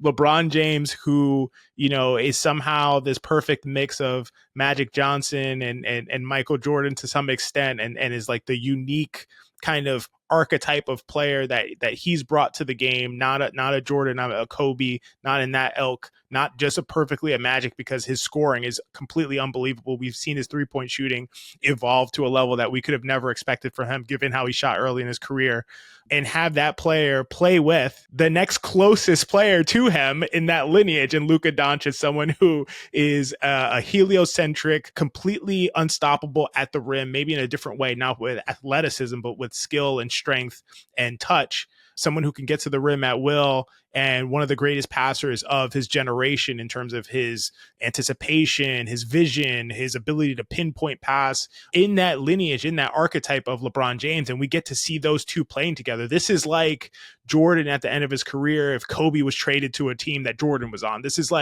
LeBron James, who, is somehow this perfect mix of Magic Johnson and Michael Jordan to some extent, and is like the unique kind of archetype of player that he's brought to the game, not a Jordan, not a Kobe, not in that ilk, not just a Magic, because his scoring is completely unbelievable. We've seen his 3-point shooting evolve to a level that we could have never expected from him, given how he shot early in his career, and have that player play with the next closest player to him in that lineage, and Luka Dončić, someone who is a heliocentric, completely unstoppable at the rim, maybe in a different way, not with athleticism, but with skill and strength and touch. Someone who can get to the rim at will, and one of the greatest passers of his generation in terms of his anticipation, his vision, his ability to pinpoint pass, in that lineage, in that archetype of LeBron James. And we get to see those two playing together. This is like Jordan at the end of his career if Kobe was traded to a team that Jordan was on. This is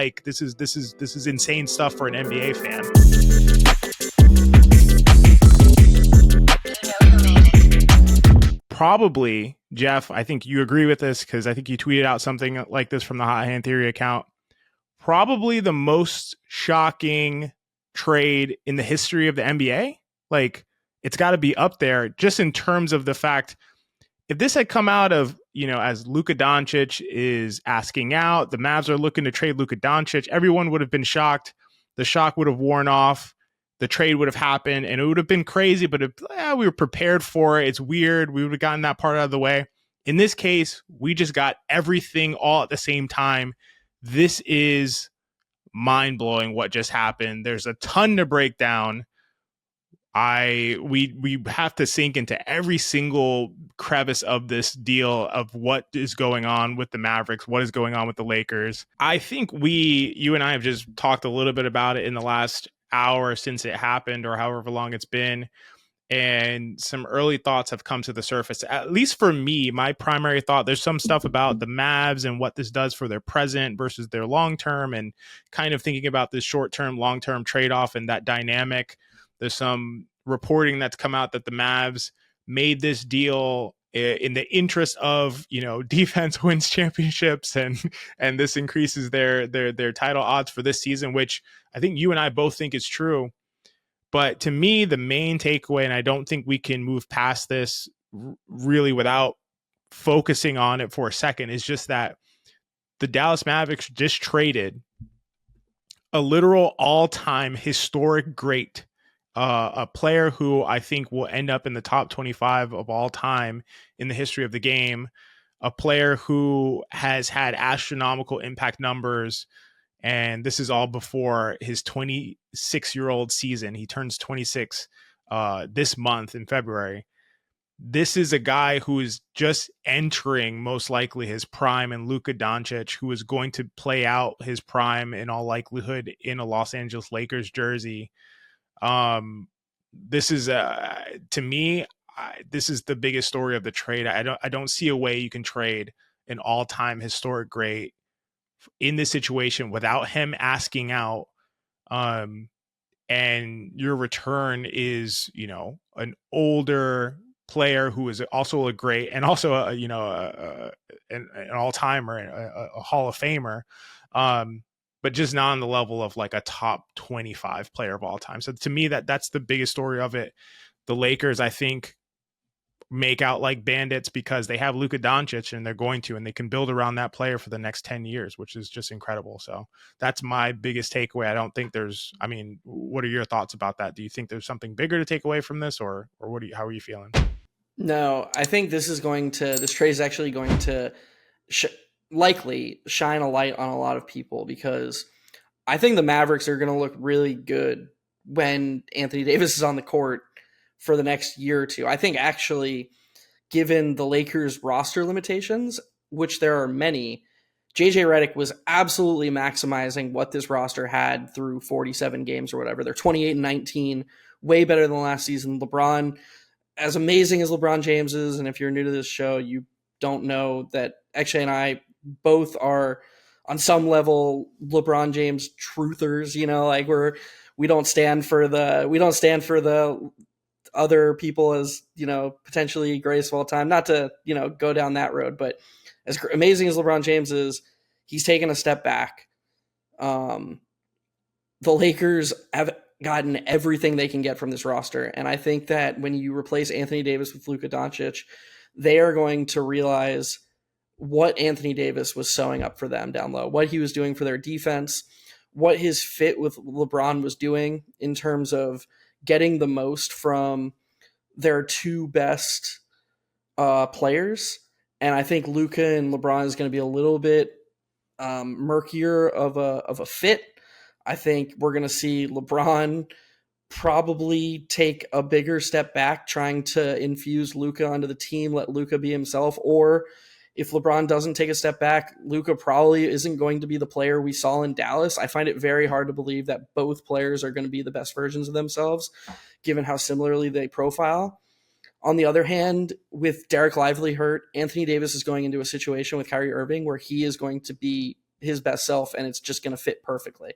insane stuff for an NBA fan. Probably, Geoff, I think you agree with this because I think you tweeted out something like this from the Hot Hand Theory account. Probably the most shocking trade in the history of the NBA. Like, it's got to be up there just in terms of the fact, if this had come out of, as Luka Dončić is asking out, the Mavs are looking to trade Luka Dončić, everyone would have been shocked. The shock would have worn off. The trade would have happened and it would have been crazy, but we were prepared for it. It's weird. We would have gotten that part out of the way. In this case, we just got everything all at the same time. This is mind-blowing what just happened. There's a ton to break down. We have to sink into every single crevice of this deal of what is going on with the Mavericks, what is going on with the Lakers. I think you and I have just talked a little bit about it in the last hour since it happened, or however long it's been, and some early thoughts have come to the surface. At least for me, my primary thought, there's some stuff about the Mavs and what this does for their present versus their long-term, and kind of thinking about this short-term, long-term trade-off and that dynamic. There's some reporting that's come out that the Mavs made this deal in the interest of, defense wins championships, and this increases their title odds for this season, which I think you and I both think is true. But to me, the main takeaway, and I don't think we can move past this really without focusing on it for a second, is just that the Dallas Mavericks just traded a literal all-time historic great, a player who I think will end up in the top 25 of all time in the history of the game, a player who has had astronomical impact numbers. And this is all before his 26-year-old season. He turns 26 this month in February. This is a guy who is just entering most likely his prime, and Luka Dončić, who is going to play out his prime in all likelihood in a Los Angeles Lakers jersey. This is to me, this is the biggest story of the trade. I don't see a way you can trade an all-time historic great in this situation without him asking out. And your return is, an older player who is also a great, and also an all-timer, a Hall of Famer. But just not on the level of like a top 25 player of all time. So to me, that's the biggest story of it. The Lakers, I think, make out like bandits because they have Luka Dončić, and they're going to, and they can build around that player for the next 10 years, which is just incredible. So that's my biggest takeaway. I don't think what are your thoughts about that? Do you think there's something bigger to take away from this, or how are you feeling? No, I think this trade is actually going to likely shine a light on a lot of people, because I think the Mavericks are going to look really good when Anthony Davis is on the court for the next year or two. I think actually, given the Lakers roster limitations, which there are many, JJ Redick was absolutely maximizing what this roster had through 47 games or whatever. They're 28-19, way better than last season. LeBron, as amazing as LeBron James is, and if you're new to this show, you don't know that XJ and I both are on some level LeBron James truthers, like we don't stand for the other people as, potentially greatest of all time, not to, go down that road, but as amazing as LeBron James is, He's taken a step back. The Lakers have gotten everything they can get from this roster. And I think that when you replace Anthony Davis with Luka Dončić, they are going to realize what Anthony Davis was sewing up for them down low, what he was doing for their defense, what his fit with LeBron was doing in terms of getting the most from their two best players. And I think Luka and LeBron is going to be a little bit murkier of a fit. I think we're going to see LeBron probably take a bigger step back, trying to infuse Luka onto the team, let Luka be himself. Or if LeBron doesn't take a step back, Luka probably isn't going to be the player we saw in Dallas. I find it very hard to believe that both players are going to be the best versions of themselves, given how similarly they profile. On the other hand, with Derek Lively hurt, Anthony Davis is going into a situation with Kyrie Irving where he is going to be his best self, and it's just going to fit perfectly.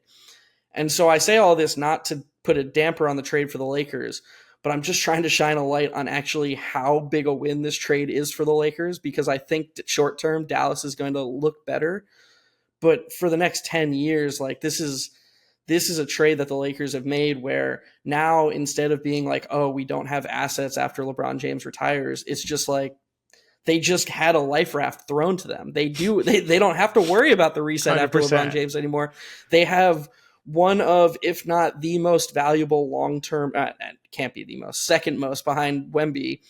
And so I say all this not to put a damper on the trade for the Lakers, but I'm just trying to shine a light on actually how big a win this trade is for the Lakers, because I think that short term Dallas is going to look better. But for the next 10 years, like this is a trade that the Lakers have made where now instead of being like, oh, we don't have assets after LeBron James retires, it's just like they just had a life raft thrown to them. They don't have to worry about the reset 100%. After LeBron James anymore. They have one of, if not the most valuable long-term, can't be the most, second most behind Wemby,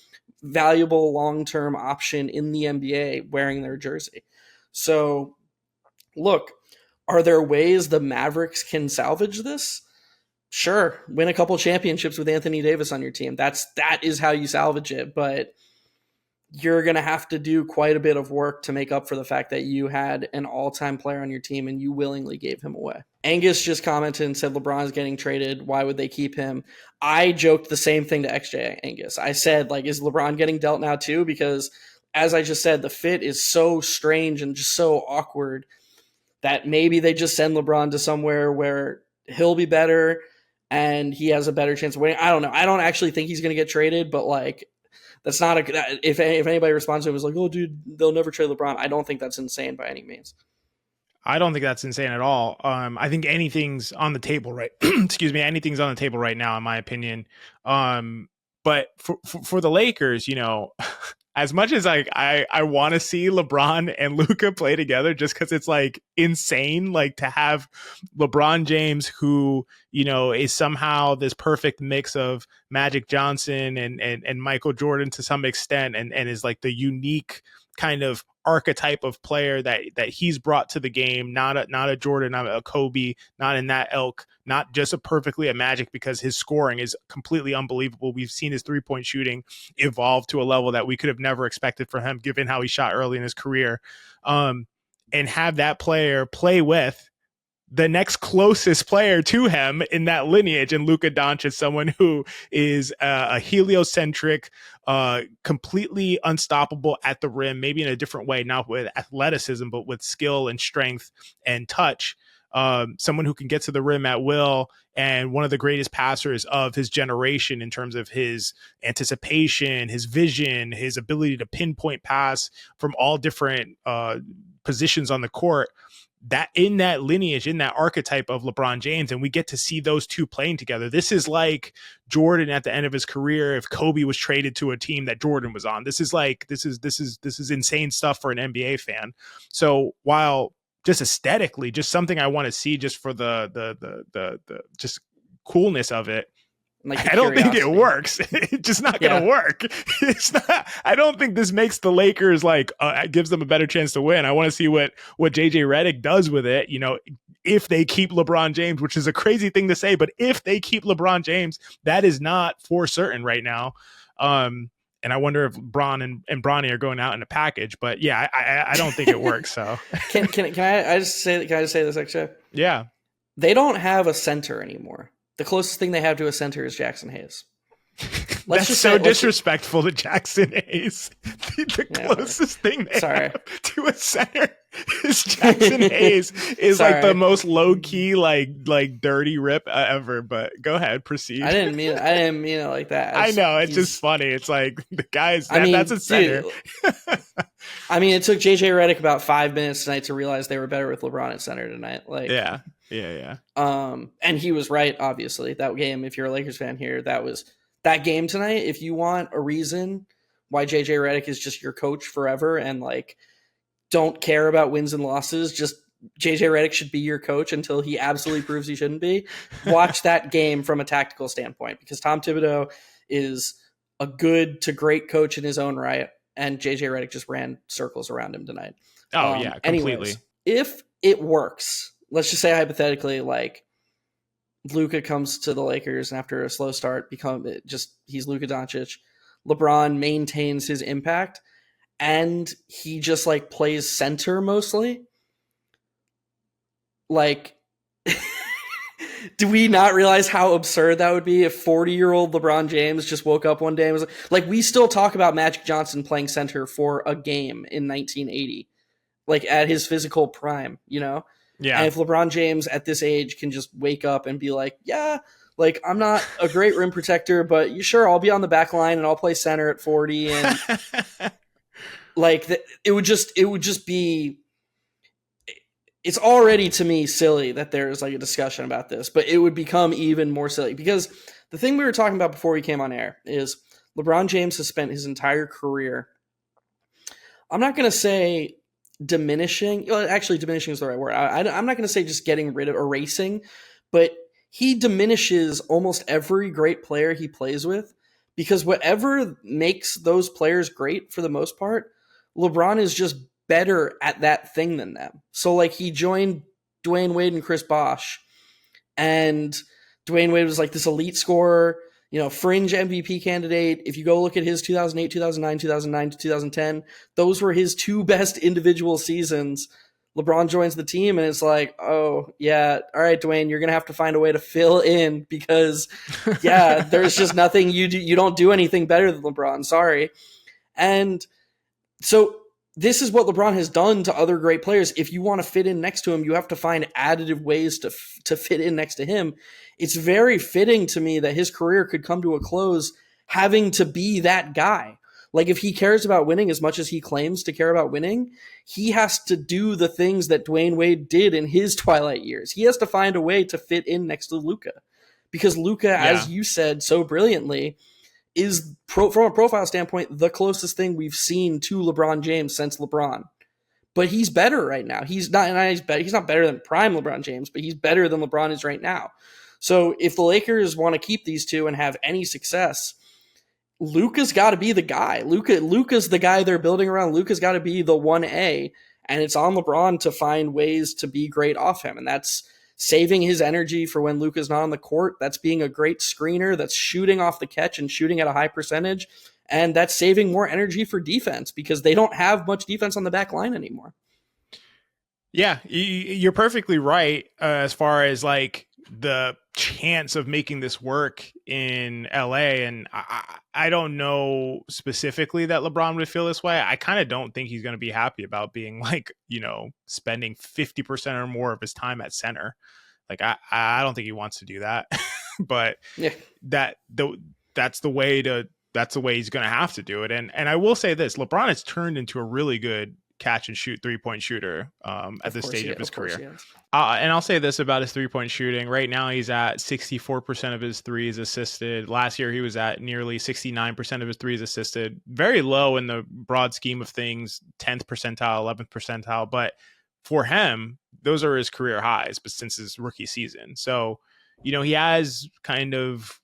valuable long-term option in the NBA wearing their jersey. So look, are there ways the Mavericks can salvage this? Sure. Win a couple championships with Anthony Davis on your team. That is how you salvage it. But you're going to have to do quite a bit of work to make up for the fact that you had an all-time player on your team and you willingly gave him away. Angus just commented and said LeBron's getting traded. Why would they keep him? I joked the same thing to XJ, Angus. I said, like, is LeBron getting dealt now too? Because as I just said, the fit is so strange and just so awkward that maybe they just send LeBron to somewhere where he'll be better and he has a better chance of winning. I don't know. I don't actually think he's going to get traded, but like, that's not if anybody responds to it was like, oh, dude, they'll never trade LeBron. I don't think that's insane by any means. I don't think that's insane at all. I think anything's on the table, right? Excuse me. Anything's on the table right now, in my opinion. But for the Lakers, you know, as much as I want to see LeBron and Luka play together, just because it's like insane, like to have LeBron James, who, you know, is somehow this perfect mix of Magic Johnson and Michael Jordan to some extent, and is like the unique kind of archetype of player that he's brought to the game, not a Jordan, not a Kobe, not in that ilk, not just a Magic, because his scoring is completely unbelievable. We've seen his 3-point shooting evolve to a level that we could have never expected for him, given how he shot early in his career, and have that player play with the next closest player to him in that lineage, and Luka Dončić, someone who is a heliocentric, completely unstoppable at the rim, maybe in a different way, not with athleticism, but with skill and strength and touch. Someone who can get to the rim at will, and one of the greatest passers of his generation in terms of his anticipation, his vision, his ability to pinpoint pass from all different positions on the court. That in that lineage, in that archetype of LeBron James, and we get to see those two playing together. This is like Jordan at the end of his career if Kobe was traded to a team that Jordan was on. This is insane stuff for an NBA fan. So while just aesthetically, just something I want to see just for the just coolness of it, like I don't think it works. It's just not going to work. It's not. I don't think this makes the Lakers like gives them a better chance to win. I want to see what JJ Redick does with it. You know, if they keep LeBron James, which is a crazy thing to say, but if they keep LeBron James, that is not for certain right now. And I wonder if Bron and Bronny are going out in a package. But yeah, I don't think it works. So can I just say this, actually? Yeah, they don't have a center anymore. The closest thing they have to a center is Jackson Hayes. let's That's just so say, disrespectful to Jackson Hayes. The closest thing they have to a center is Jackson Hayes is like the most low key, like dirty rip ever. But go ahead, proceed. I didn't mean it like that. I know, it's just funny. It's like the guys. That's a center. Dude, I mean, it took JJ Redick about 5 minutes tonight to realize they were better with LeBron at center tonight. Like, yeah. And he was right. Obviously, that game. If you're a Lakers fan here, that game tonight. If you want a reason why JJ Redick is just your coach forever and like don't care about wins and losses, just JJ Redick should be your coach until he absolutely proves he shouldn't be. Watch that game from a tactical standpoint, because Tom Thibodeau is a good to great coach in his own right, and JJ Redick just ran circles around him tonight. Oh yeah, completely. Anyways, if it works, let's just say hypothetically, like Luka comes to the Lakers and after a slow start, he's Luka Dončić. LeBron maintains his impact and he just like plays center mostly. Like, do we not realize how absurd that would be if 40-year-old LeBron James just woke up one day and was like, we still talk about Magic Johnson playing center for a game in 1980, like at his physical prime, you know? Yeah. And if LeBron James at this age can just wake up and be like, yeah, like I'm not a great rim protector, but sure, I'll be on the back line and I'll play center at 40. And like it would just be, it's already to me silly that there's like a discussion about this, but it would become even more silly because the thing we were talking about before we came on air is LeBron James has spent his entire career, I'm not going to say diminishing. Well, actually, diminishing is the right word. I'm not going to say just getting rid of, erasing, but he diminishes almost every great player he plays with because whatever makes those players great for the most part, LeBron is just better at that thing than them. So like he joined Dwayne Wade and Chris Bosh, and Dwayne Wade was like this elite scorer, fringe MVP candidate. If you go look at his 2008, 2009 to 2010, those were his two best individual seasons. LeBron joins the team and it's like, oh yeah, all right, Dwayne, you're going to have to find a way to fill in because yeah, there's just nothing you do. You don't do anything better than LeBron. Sorry. And so this is what LeBron has done to other great players. If you want to fit in next to him, you have to find additive ways to fit in next to him. It's very fitting to me that his career could come to a close having to be that guy. Like if he cares about winning as much as he claims to care about winning, he has to do the things that Dwayne Wade did in his twilight years. He has to find a way to fit in next to Luka. Because Luka, as you said so brilliantly, is from a profile standpoint the closest thing we've seen to LeBron James since LeBron. But he's better right now. He's not better than prime LeBron James, but he's better than LeBron is right now. So if the Lakers want to keep these two and have any success, Luka's got to be the guy. Luka's the guy they're building around. Luka's got to be the 1A, and it's on LeBron to find ways to be great off him, and that's saving his energy for when Luka's not on the court. That's being a great screener. That's shooting off the catch and shooting at a high percentage. And that's saving more energy for defense because they don't have much defense on the back line anymore. Yeah, you're perfectly right as far as like the chance of making this work in LA. And I don't know specifically that LeBron would feel this way. I kind of don't think he's going to be happy about being like, spending 50% or more of his time at center. Like, I don't think he wants to do that, but yeah, that's the way he's going to have to do it. And I will say this, LeBron has turned into a really good catch and shoot 3-point shooter at this stage of his career. And I'll say this about his 3-point shooting. Right now he's at 64% of his threes assisted. Last year he was at nearly 69% of his threes assisted. Very low in the broad scheme of things, 10th percentile, 11th percentile. But for him, those are his career highs, but since his rookie season. So, he has kind of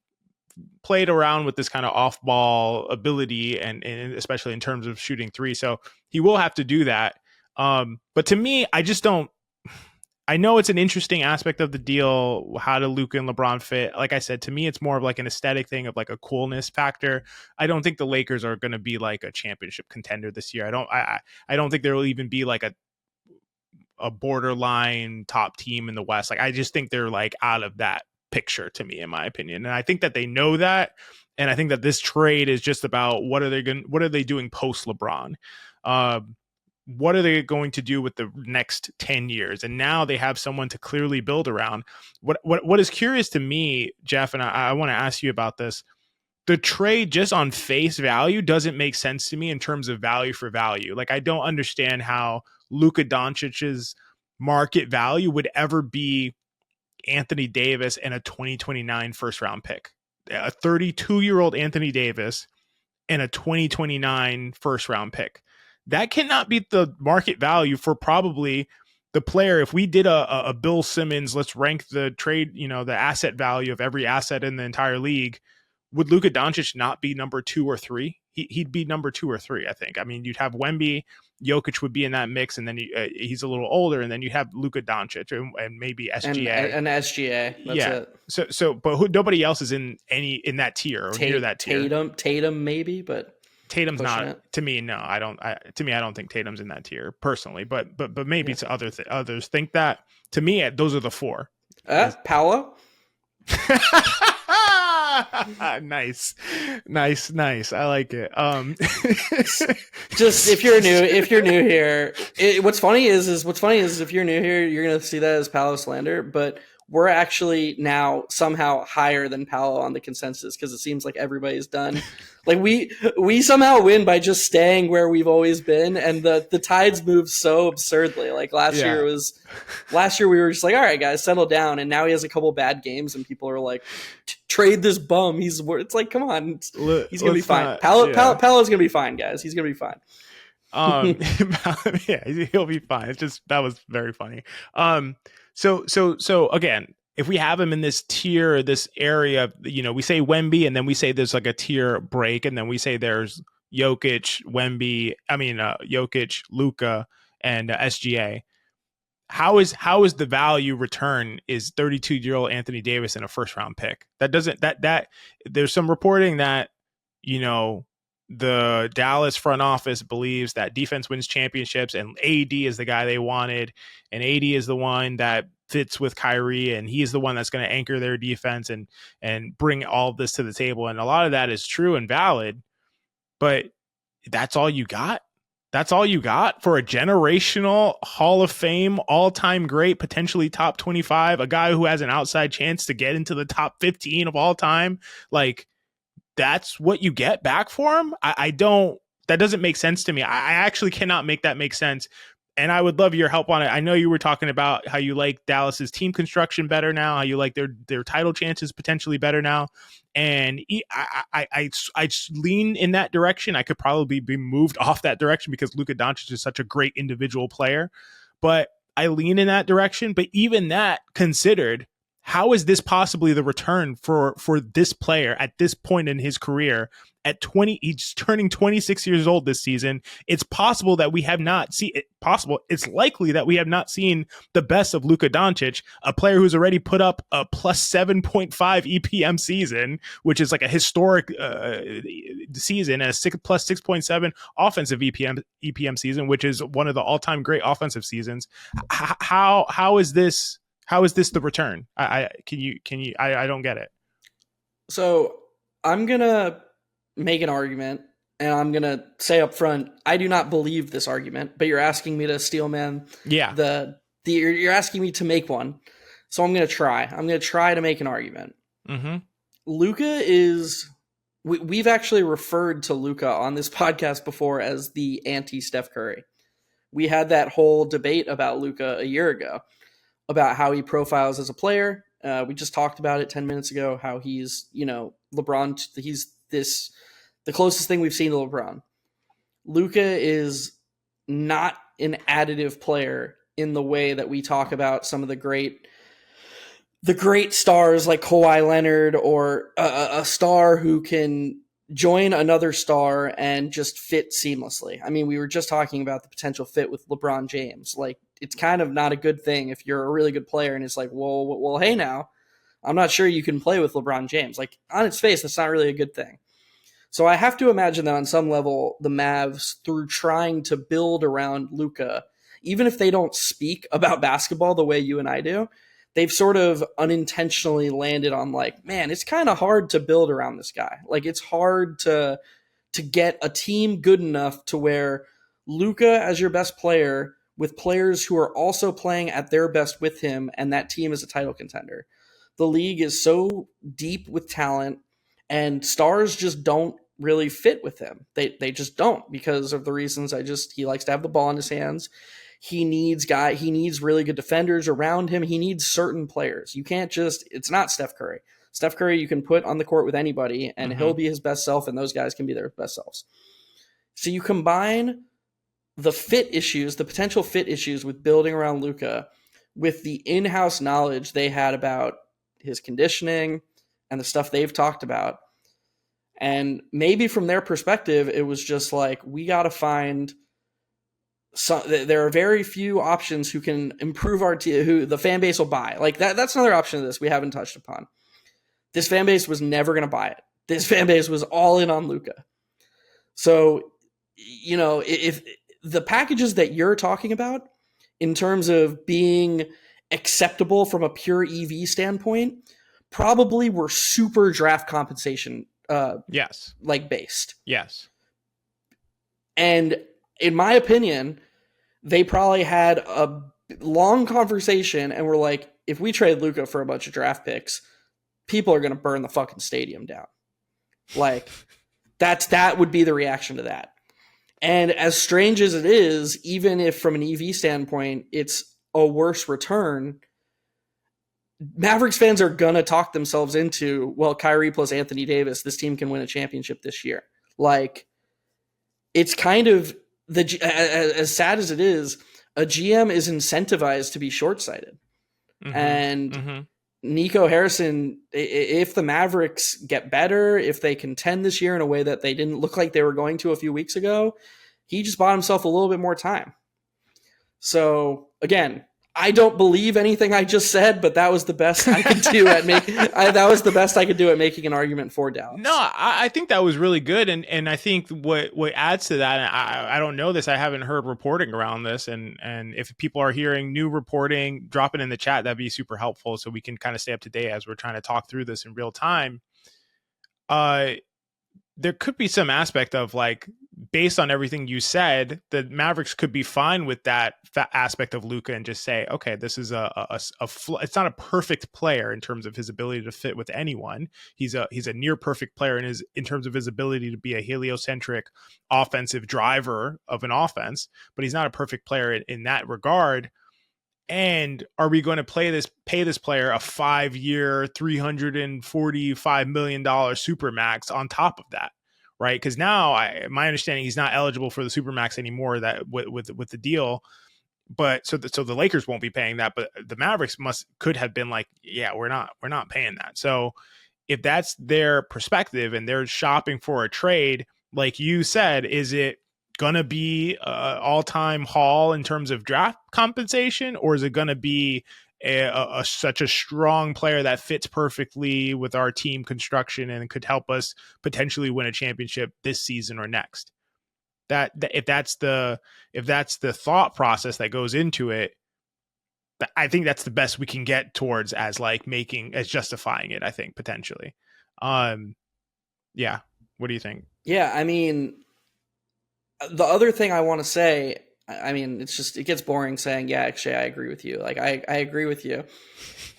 played around with this kind of off-ball ability and especially in terms of shooting three. So he will have to do that. But to me, I know it's an interesting aspect of the deal. How do Luka and LeBron fit? Like I said, to me, it's more of like an aesthetic thing of like a coolness factor. I don't think the Lakers are going to be like a championship contender this year. I don't think there will even be like a borderline top team in the West. Like, I just think they're like out of that picture to me, in my opinion. And I think that they know that. And I think that this trade is just about what are they doing post LeBron? What are they going to do with the next 10 years? And now they have someone to clearly build around. What is curious to me, Geoff, and I want to ask you about this, the trade just on face value doesn't make sense to me in terms of value for value. Like, I don't understand how Luka Dončić's market value would ever be Anthony Davis and a 2029 first round pick. A 32-year-old Anthony Davis and a 2029 first round pick. That cannot be the market value for probably the player. If we did a Bill Simmons, let's rank the trade, the asset value of every asset in the entire league, would Luka Dončić not be number 2 or 3? He'd be number 2 or 3, I think. I mean, you'd have Wemby, Jokic would be in that mix, and then he's a little older, and then you have Luka Dončić and maybe SGA. And SGA. That's it. But nobody else is in that tier or near that tier. Tatum maybe, but Tatum's not to me. No, I don't. To me, I don't think Tatum's in that tier personally. But maybe to others think that. To me, those are the 4. Paolo. Nice. I like it. Just if you're new here, what's funny is if you're new here, you're gonna see that as Paolo slander, but we're actually now somehow higher than Paolo on the consensus because it seems like everybody's done. Like we somehow win by just staying where we've always been, and the tides move so absurdly. Like last year we were just like, all right, guys, settle down, and now he has a couple bad games, and people are like, trade this bum. It's like, come on, he's gonna be fine. Paolo's gonna be fine, guys. He's gonna be fine. Yeah, he'll be fine. It's just that was very funny. So again, if we have him in this tier, this area, we say Wemby, and then we say there's like a tier break, and then we say there's Jokic, Luka, and SGA. How is the value return is 32-year-old Anthony Davis in a first round pick? That doesn't that there's some reporting that the Dallas front office believes that defense wins championships, and AD is the guy they wanted, and AD is the one that fits with Kyrie, and he's the one that's going to anchor their defense and bring all of this to the table. And a lot of that is true and valid, but that's all you got? That's all you got for a generational Hall of Fame, all-time great, potentially top 25, a guy who has an outside chance to get into the top 15 of all time? Like, that's what you get back for him? That doesn't make sense to me. I actually cannot make that make sense. And I would love your help on it. I know you were talking about how you like Dallas's team construction better now, how you like their title chances potentially better now. And I lean in that direction. I could probably be moved off that direction because Luka Dončić is such a great individual player, but I lean in that direction. But even that considered, how is this possibly the return for this player at this point in his career? At 20, he's turning 26 years old this season. It's possible that we have not seen it. It's likely that we have not seen the best of Luka Dončić, a player who's already put up a plus 7.5 EPM season, which is like a historic season, and a plus 6.7 offensive EPM season, which is one of the all-time great offensive seasons. How is this? How is this the return? I don't get it. So I'm gonna make an argument, and I'm gonna say up front, I do not believe this argument. But you're asking me to steel man. Yeah. You're asking me to make one, so I'm gonna try. I'm gonna try to make an argument. Mm-hmm. Luka is. We've actually referred to Luka on this podcast before as the anti-Steph Curry. We had that whole debate about Luka a year ago, about how he profiles as a player. We just talked about it 10 minutes ago, how he's, LeBron, he's the closest thing we've seen to LeBron. Luka is not an additive player in the way that we talk about some of the great stars like Kawhi Leonard, or a star who can join another star and just fit seamlessly. I mean, we were just talking about the potential fit with LeBron James. Like, it's kind of not a good thing if you're a really good player and it's like, well, hey now, I'm not sure you can play with LeBron James. Like, on its face, that's not really a good thing. So I have to imagine that on some level, the Mavs, through trying to build around Luka, even if they don't speak about basketball the way you and I do, they've sort of unintentionally landed on like, man, it's kind of hard to build around this guy. Like it's hard to get a team good enough to where Luka as your best player with players who are also playing at their best with him, and that team is a title contender. The league is so deep with talent, and stars just don't really fit with him. They just don't, because of the reasons he likes to have the ball in his hands. He needs really good defenders around him. He needs certain players. You can't it's not Steph Curry. Steph Curry you can put on the court with anybody and he'll be his best self, and those guys can be their best selves. So you combine the potential fit issues with building around Luka with the in-house knowledge they had about his conditioning and the stuff they've talked about. And maybe from their perspective, it was just like, we got to find there are very few options who can improve our team, who the fan base will buy. Like that's another option of this we haven't touched upon. This fan base was never going to buy it. This fan base was all in on Luka. So, if the packages that you're talking about in terms of being acceptable from a pure EV standpoint, probably were super draft compensation yes, like based. Yes. And in my opinion, they probably had a long conversation and were like, if we trade Luka for a bunch of draft picks, people are going to burn the fucking stadium down. Like that would be the reaction to that. And as strange as it is, even if from an EV standpoint, it's a worse return, Mavericks fans are going to talk themselves into, well, Kyrie plus Anthony Davis, this team can win a championship this year. Like, it's kind of, as sad as it is, a GM is incentivized to be short-sighted. And Nico Harrison, if the Mavericks get better, if they contend this year in a way that they didn't look like they were going to a few weeks ago, he just bought himself a little bit more time. So again, I don't believe anything I just said, but that was the best I could do at making an argument for Dallas. No, I think that was really good, and I think what adds to that, and I don't know this, I haven't heard reporting around this, and if people are hearing new reporting, drop it in the chat. That'd be super helpful, so we can kind of stay up to date as we're trying to talk through this in real time. There could be some aspect of like, based on everything you said, the Mavericks could be fine with that aspect of Luka and just say, okay, this is it's not a perfect player in terms of his ability to fit with anyone. He's a near perfect player in terms of his ability to be a heliocentric offensive driver of an offense, but he's not a perfect player in that regard. And are we going to pay this player a 5-year, $345 million supermax on top of that? Right. Because now my understanding, he's not eligible for the supermax anymore, that with the deal. But so the Lakers won't be paying that, but the Mavericks could have been like, yeah, we're not paying that. So if that's their perspective and they're shopping for a trade, like you said, is it gonna be all-time haul in terms of draft compensation, or is it gonna be such a strong player that fits perfectly with our team construction and could help us potentially win a championship this season or next? That if that's the thought process that goes into it, I think that's the best we can get towards as justifying it, I think, potentially. Yeah. What do you think? Yeah, I mean, the other thing I want to say, I mean, it gets boring saying, yeah, actually, I agree with you. Like, I agree with you.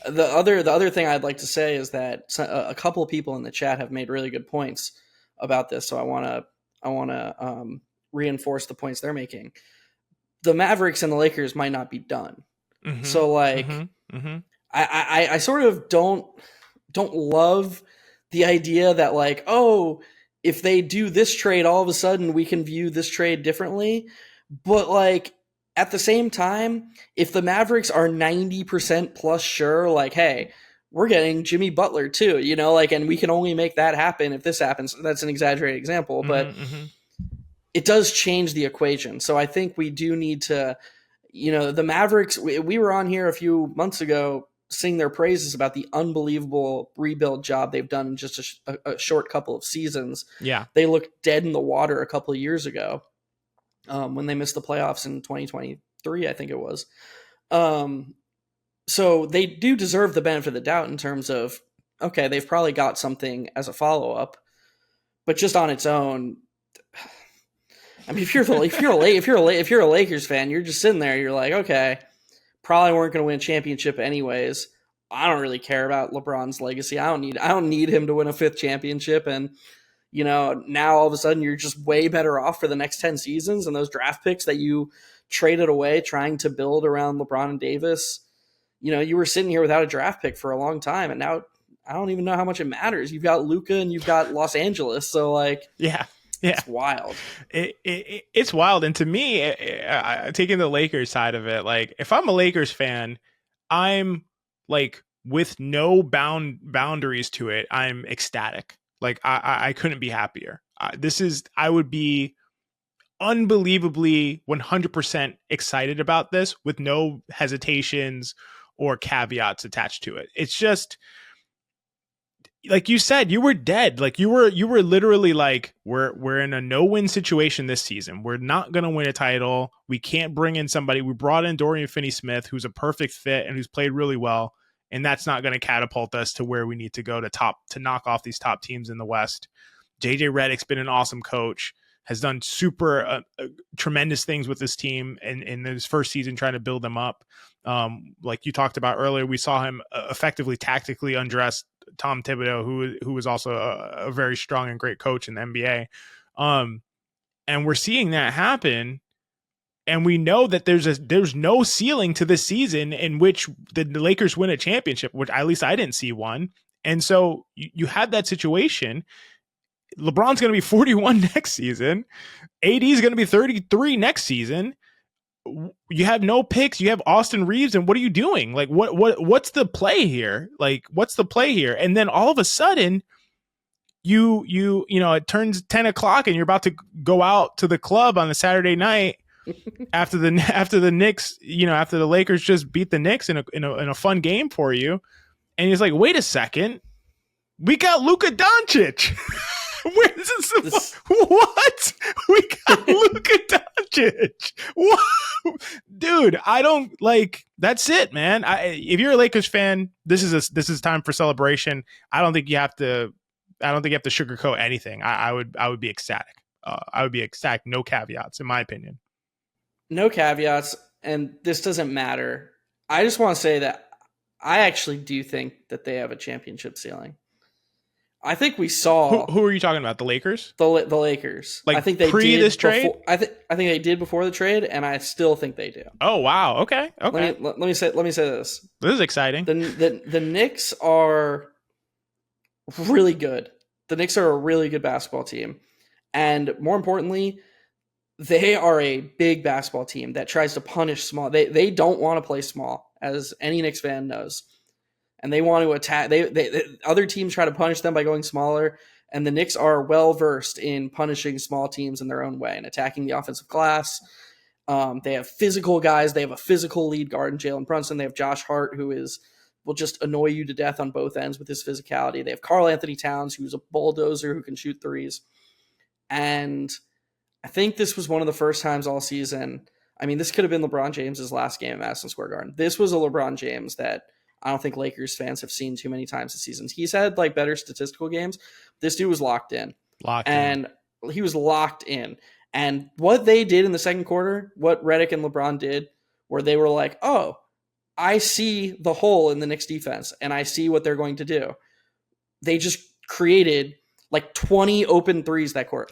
The other thing I'd like to say is that a couple of people in the chat have made really good points about this. So I want to reinforce the points they're making. The Mavericks and the Lakers might not be done. So like, I sort of don't love the idea that like, oh, if they do this trade, all of a sudden we can view this trade differently. But like, at the same time, if the Mavericks are 90% plus sure, like, hey, we're getting Jimmy Butler too, like, and we can only make that happen if this happens. That's an exaggerated example, but it does change the equation. So I think we do need to, the Mavericks, we were on here a few months ago sing their praises about the unbelievable rebuild job they've done in just a short couple of seasons. Yeah. They looked dead in the water a couple of years ago when they missed the playoffs in 2023, I think it was. So they do deserve the benefit of the doubt in terms of, okay, they've probably got something as a follow up, but just on its own, I mean, if you're a Lakers fan, you're just sitting there. You're like, okay, probably weren't going to win a championship anyways. I don't really care about LeBron's legacy. I don't need him to win a fifth championship. And now all of a sudden you're just way better off for the next 10 seasons. And those draft picks that you traded away trying to build around LeBron and Davis, you were sitting here without a draft pick for a long time, and now I don't even know how much it matters. You've got Luka and you've got Los Angeles, so yeah, it's wild. It's wild, and to me, taking the Lakers side of it, like if I'm a Lakers fan, I'm like with no boundaries to it. I'm ecstatic. Like I couldn't be happier. I would be unbelievably 100% excited about this with no hesitations or caveats attached to it. It's just like you said, you were dead. Like you were literally like, we're in a no-win situation this season. We're not going to win a title. We can't bring in somebody. We brought in Dorian Finney-Smith, who's a perfect fit and who's played really well. And that's not going to catapult us to where we need to go to knock off these top teams in the West. JJ Redick's been an awesome coach, has done super tremendous things with this team in his first season, trying to build them up. Like you talked about earlier, we saw him effectively tactically undress Tom Thibodeau, who was also a very strong and great coach in the NBA. And we're seeing that happen. And we know that there's no ceiling to this season in which the Lakers win a championship, which at least I didn't see one. And so you had that situation. LeBron's going to be 41 next season. AD is going to be 33 next season. You have no picks. You have Austin Reeves. And what are you doing? Like, what's the play here? Like, what's the play here? And then all of a sudden it turns 10 o'clock and you're about to go out to the club on a Saturday night after the Knicks, after the Lakers just beat the Knicks in a fun game for you. And he's like, wait a second, we got Luka Dončić. Where is this? What? We got Luka Dončić. What? Dude, I don't like. That's it, man. If you're a Lakers fan, this is time for celebration. I don't think you have to sugarcoat anything. I would be ecstatic. I would be ecstatic. No caveats, in my opinion. No caveats, and this doesn't matter. I just want to say that I actually do think that they have a championship ceiling. I think we saw. Who are you talking about? The Lakers? The Lakers. Like, I think they pre did this trade? I think they did before the trade, and I still think they do. Oh wow! Okay. Let me say this. This is exciting. The Knicks are really good. The Knicks are a really good basketball team, and more importantly, they are a big basketball team that tries to punish small. They don't want to play small, as any Knicks fan knows. And they want to attack. They other teams try to punish them by going smaller, and the Knicks are well versed in punishing small teams in their own way and attacking the offensive glass. They have physical guys. They have a physical lead guard in Jalen Brunson. They have Josh Hart, who will just annoy you to death on both ends with his physicality. They have Karl Anthony Towns, who's a bulldozer who can shoot threes. And I think this was one of the first times all season. I mean, this could have been LeBron James's last game at Madison Square Garden. This was a LeBron James that I don't think Lakers fans have seen too many times this season. He's had better statistical games. This dude was locked in. He was locked in. And what they did in the second quarter, what Redick and LeBron did, where they were like, oh, I see the hole in the Knicks defense and I see what they're going to do. They just created 20 open threes that court.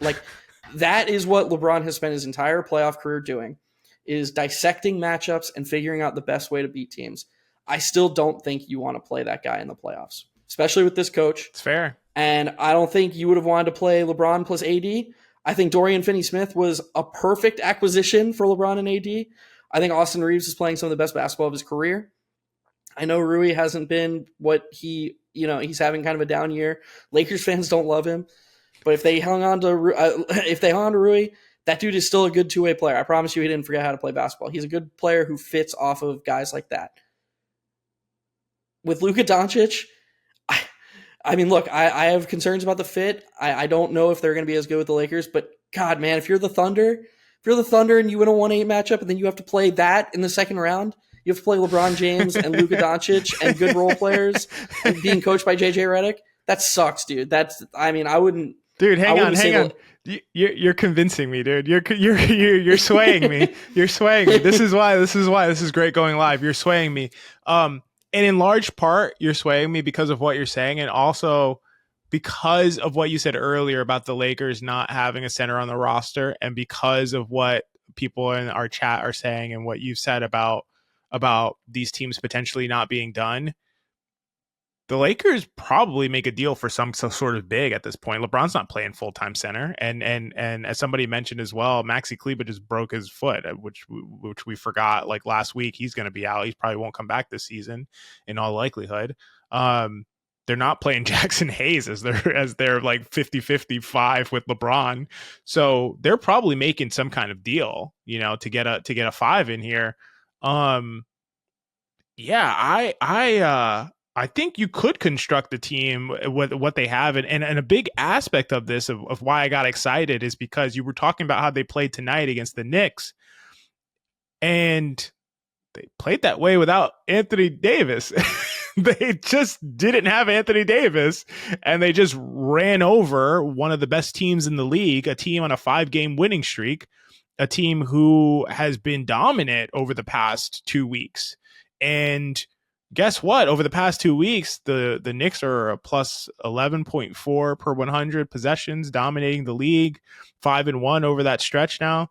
That is what LeBron has spent his entire playoff career doing, is dissecting matchups and figuring out the best way to beat teams. I still don't think you want to play that guy in the playoffs, especially with this coach. It's fair. And I don't think you would have wanted to play LeBron plus AD. I think Dorian Finney-Smith was a perfect acquisition for LeBron and AD. I think Austin Reeves is playing some of the best basketball of his career. I know Rui hasn't been what he's having kind of a down year. Lakers fans don't love him. But if they hung on to Rui, that dude is still a good two-way player. I promise you he didn't forget how to play basketball. He's a good player who fits off of guys like that. With Luka Dončić, I mean, look, I have concerns about the fit. I don't know if they're going to be as good with the Lakers, but God, man, if you're the Thunder and you win a 1-8 matchup and then you have to play that in the second round, You have to play LeBron James and Luka Dončić and good role players and being coached by JJ Redick. That sucks, dude. I wouldn't. Dude, hang on. You're convincing me, dude. You're swaying me. You're swaying me. This is why this is great going live. You're swaying me. And in large part, you're swaying me because of what you're saying, and also because of what you said earlier about the Lakers not having a center on the roster, and because of what people in our chat are saying and what you've said about these teams potentially not being done. The Lakers probably make a deal for some sort of big at this point. LeBron's not playing full-time center. And as somebody mentioned as well, Maxi Kleber just broke his foot, which we forgot like last week. He's going to be out. He probably won't come back this season in all likelihood. They're not playing Jackson Hayes as their like 50-55 with LeBron. So they're probably making some kind of deal, to get a 5 in here. I think you could construct a team with what they have. And a big aspect of this, of why I got excited, is because you were talking about how they played tonight against the Knicks. And they played that way without Anthony Davis. They just didn't have Anthony Davis, and they just ran over one of the best teams in the league, a team on a 5-game winning streak, a team who has been dominant over the past 2 weeks. And guess what? Over the past 2 weeks, the Knicks are a plus 11.4 per 100 possessions, dominating the league, 5-1 over that stretch now.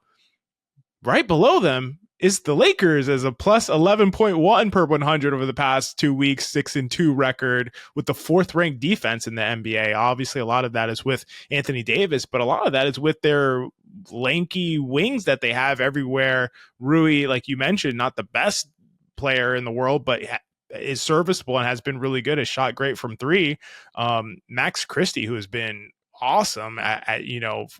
Right below them is the Lakers as a plus 11.1 per 100 over the past 2 weeks, 6-2 record with the 4th ranked defense in the NBA. Obviously, a lot of that is with Anthony Davis, but a lot of that is with their lanky wings that they have everywhere. Rui, like you mentioned, not the best player in the world, but is serviceable and has been really good, has shot great from 3. Max Christie, who has been awesome at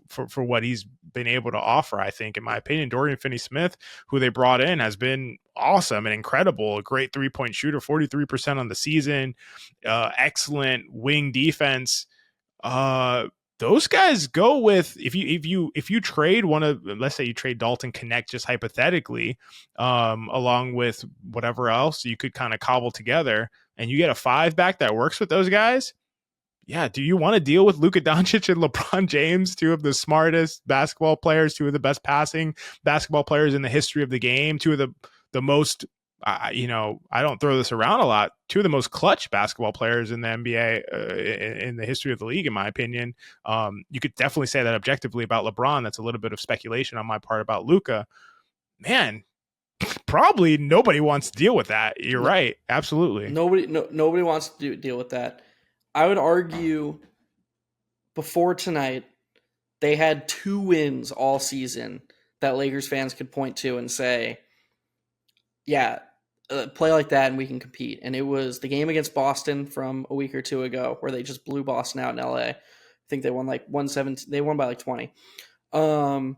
for what he's been able to offer, I think, in my opinion. Dorian Finney-Smith, who they brought in, has been awesome and incredible. A great 3-point shooter, 43% on the season, excellent wing defense. Those guys go with, if you trade one of, let's say you trade Dalton Connect, just hypothetically, along with whatever else you could kind of cobble together, and you get a 5 back that works with those guys. Yeah, do you want to deal with Luka Dončić and LeBron James, 2 of the smartest basketball players, 2 of the best passing basketball players in the history of the game, 2 of the most, I don't throw this around a lot, 2 of the most clutch basketball players in the NBA in the history of the league, in my opinion. You could definitely say that objectively about LeBron. That's a little bit of speculation on my part about Luka. Man, probably nobody wants to deal with that. You're right. Absolutely. Nobody wants to deal with that. I would argue before tonight, they had 2 wins all season that Lakers fans could point to and say, yeah, play like that and we can compete. And it was the game against Boston from a week or 2 ago where they just blew Boston out in LA. I think they won like 117. They won by like 20. And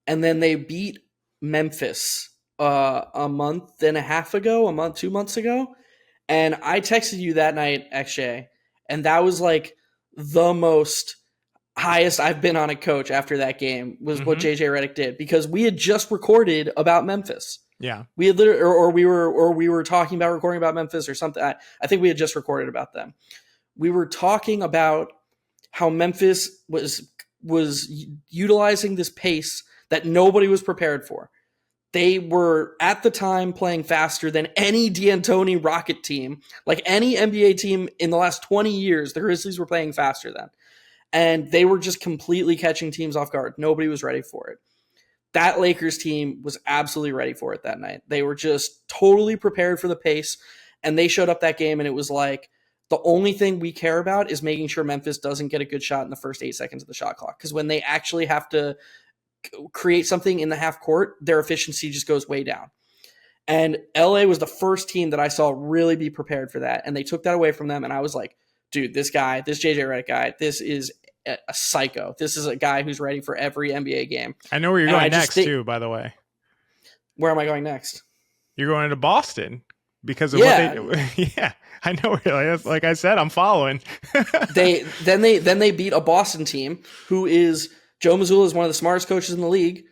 then they beat Memphis a month and a half ago, 2 months ago. And I texted you that night, XJ. And that was like the most highest I've been on a coach after that game was what JJ Redick did, because we had just recorded about Memphis. Yeah. We had literally, or we were talking about recording about Memphis or something. I think we had just recorded about them. We were talking about how Memphis was utilizing this pace that nobody was prepared for. They were, at the time, playing faster than any D'Antoni Rocket team. Like any NBA team in the last 20 years, the Grizzlies were playing faster then. And they were just completely catching teams off guard. Nobody was ready for it. That Lakers team was absolutely ready for it that night. They were just totally prepared for the pace. And they showed up that game, and it was like, the only thing we care about is making sure Memphis doesn't get a good shot in the first 8 seconds of the shot clock. Because when they actually have to create something in the half court, their efficiency just goes way down. And LA was the first team that I saw really be prepared for that. And they took that away from them. And I was like, dude, this JJ Redick guy, this is a psycho. This is a guy who's ready for every NBA game. I know where you're going next too, by the way. Where am I going next? You're going to Boston because of what they do. Yeah, I know where you're like I said, I'm following. They beat a Boston team who is, Joe Mazzulla is one of the smartest coaches in the league,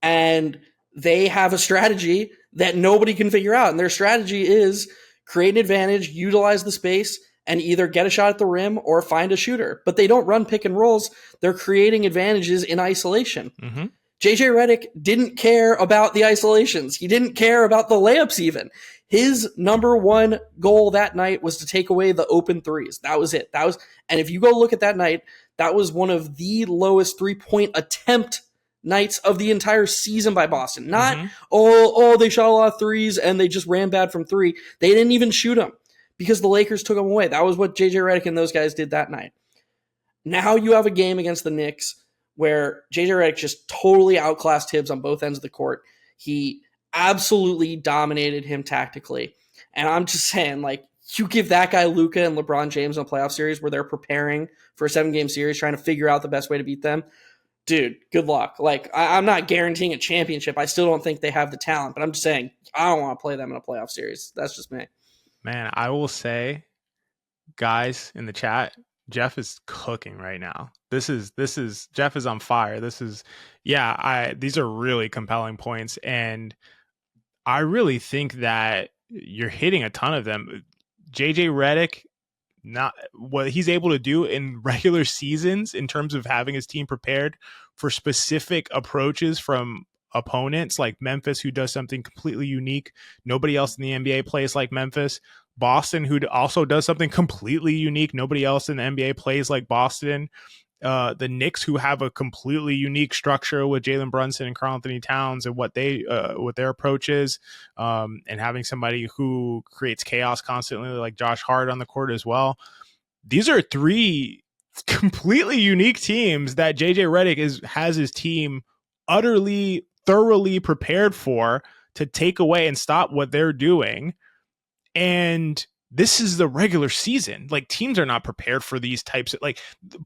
and they have a strategy that nobody can figure out. And their strategy is create an advantage, utilize the space, and either get a shot at the rim or find a shooter. But they don't run pick and rolls. They're creating advantages in isolation. Mm-hmm. JJ Redick didn't care about the isolations. He didn't care about the layups even. His number one goal that night was to take away the open threes. That was it. And if you go look at that night, that was one of the lowest 3-point attempt nights of the entire season by Boston. Not, they shot a lot of threes and they just ran bad from three. They didn't even shoot them because the Lakers took them away. That was what JJ Redick and those guys did that night. Now you have a game against the Knicks where JJ Redick just totally outclassed Tibbs on both ends of the court. He absolutely dominated him tactically. And I'm just saying, like, you give that guy Luka and LeBron James in a playoff series where they're preparing for a 7-game series, trying to figure out the best way to beat them. Dude, good luck. Like, I'm not guaranteeing a championship. I still don't think they have the talent, but I'm just saying I don't want to play them in a playoff series. That's just me. Man, I will say, guys in the chat, Geoff is cooking right now. This is Geoff is on fire. These are really compelling points. And I really think that you're hitting a ton of them. JJ Redick, not what he's able to do in regular seasons in terms of having his team prepared for specific approaches from opponents like Memphis, who does something completely unique. Nobody else in the NBA plays like Memphis. Boston, who also does something completely unique. Nobody else in the NBA plays like Boston. The Knicks, who have a completely unique structure with Jalen Brunson and Karl-Anthony Towns and what their approach is, and having somebody who creates chaos constantly like Josh Hart on the court as well. These are 3 completely unique teams that JJ Redick has his team utterly, thoroughly prepared for to take away and stop what they're doing. And this is the regular season. Like, teams are not prepared for these types of, like,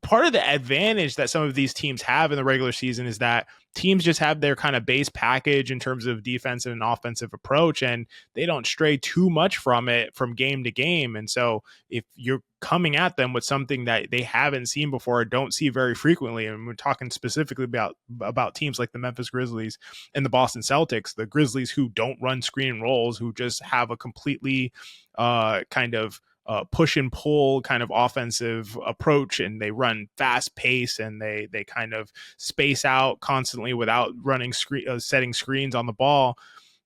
part of the advantage that some of these teams have in the regular season is that teams just have their kind of base package in terms of defensive and offensive approach, and they don't stray too much from it from game to game. And so if you're coming at them with something that they haven't seen before or don't see very frequently, and we're talking specifically about teams like the Memphis Grizzlies and the Boston Celtics, the Grizzlies who don't run screen and rolls, who just have a completely kind of push and pull kind of offensive approach, and they run fast pace and they kind of space out constantly without running setting screens on the ball.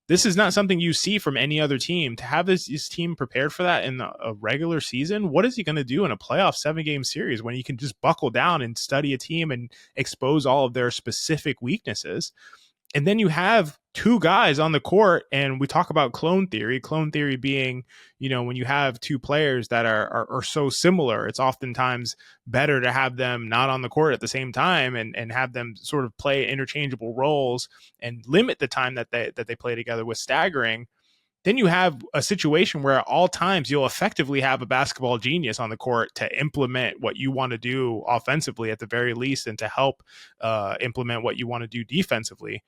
This is not something you see from any other team. To have this team prepared for that in a regular season, what is he going to do in a playoff 7-game series when he can just buckle down and study a team and expose all of their specific weaknesses? And then you have 2 guys on the court, and we talk about clone theory being, when you have 2 players that are so similar, it's oftentimes better to have them not on the court at the same time and have them sort of play interchangeable roles and limit the time that they play together with staggering. Then you have a situation where at all times you'll effectively have a basketball genius on the court to implement what you want to do offensively at the very least, and to help implement what you want to do defensively.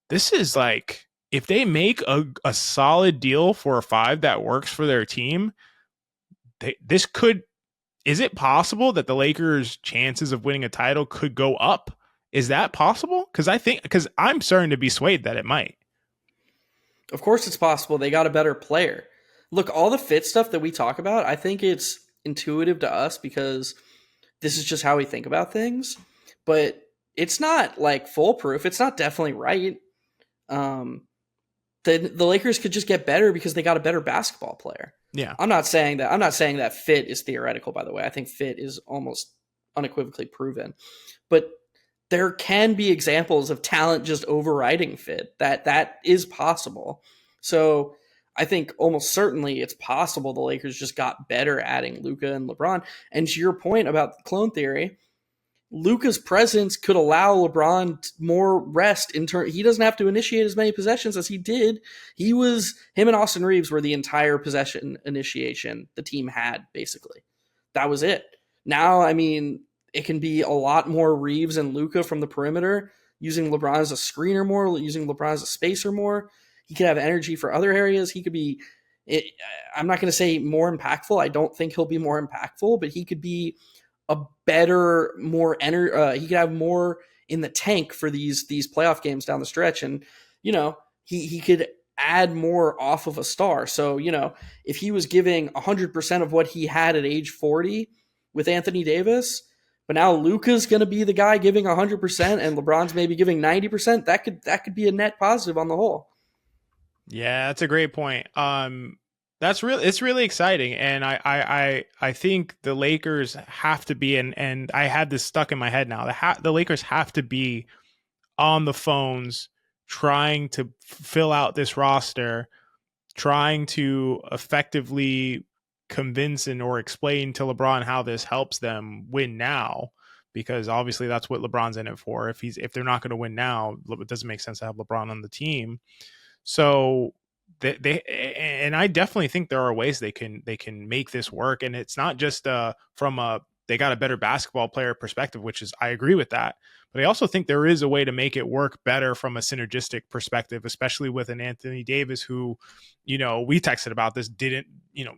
This is like, if they make a solid deal for a 5 that works for their team, is it possible that the Lakers' chances of winning a title could go up? Is that possible? Because I'm starting to be swayed that it might. Of course it's possible. They got a better player. Look, all the fit stuff that we talk about, I think it's intuitive to us because this is just how we think about things. But it's not like foolproof. It's not definitely right. The Lakers could just get better because they got a better basketball player. Yeah. I'm not saying that fit is theoretical, by the way. I think fit is almost unequivocally proven. But there can be examples of talent just overriding fit. That is possible. So I think almost certainly it's possible the Lakers just got better adding Luka and LeBron. And to your point about the clone theory, Luka's presence could allow LeBron more rest in turn. He doesn't have to initiate as many possessions as he did. Him and Austin Reeves were the entire possession initiation the team had, basically. That was it. Now, I mean, it can be a lot more Reeves and Luka from the perimeter, using LeBron as a screener more, using LeBron as a spacer more. He could have energy for other areas. He could be, I'm not going to say more impactful. I don't think he'll be more impactful, but he could be a better, more he could have more in the tank for these playoff games down the stretch. And, he could add more off of a star. So, if he was giving 100% of what he had at age 40 with Anthony Davis, but now Luka's going to be the guy giving 100% and LeBron's maybe giving 90%, that could be a net positive on the whole. Yeah, that's a great point. It's really exciting, and I think the Lakers have to be, and I had this stuck in my head now. The Lakers have to be on the phones trying to fill out this roster, trying to effectively convince or explain to LeBron how this helps them win now, because obviously that's what LeBron's in it for. If they're not going to win now, it doesn't make sense to have LeBron on the team. So and I definitely think there are ways they can make this work, and it's not just from they got a better basketball player perspective, which is, I agree with that, but I also think there is a way to make it work better from a synergistic perspective, especially with an Anthony Davis who, we texted about this,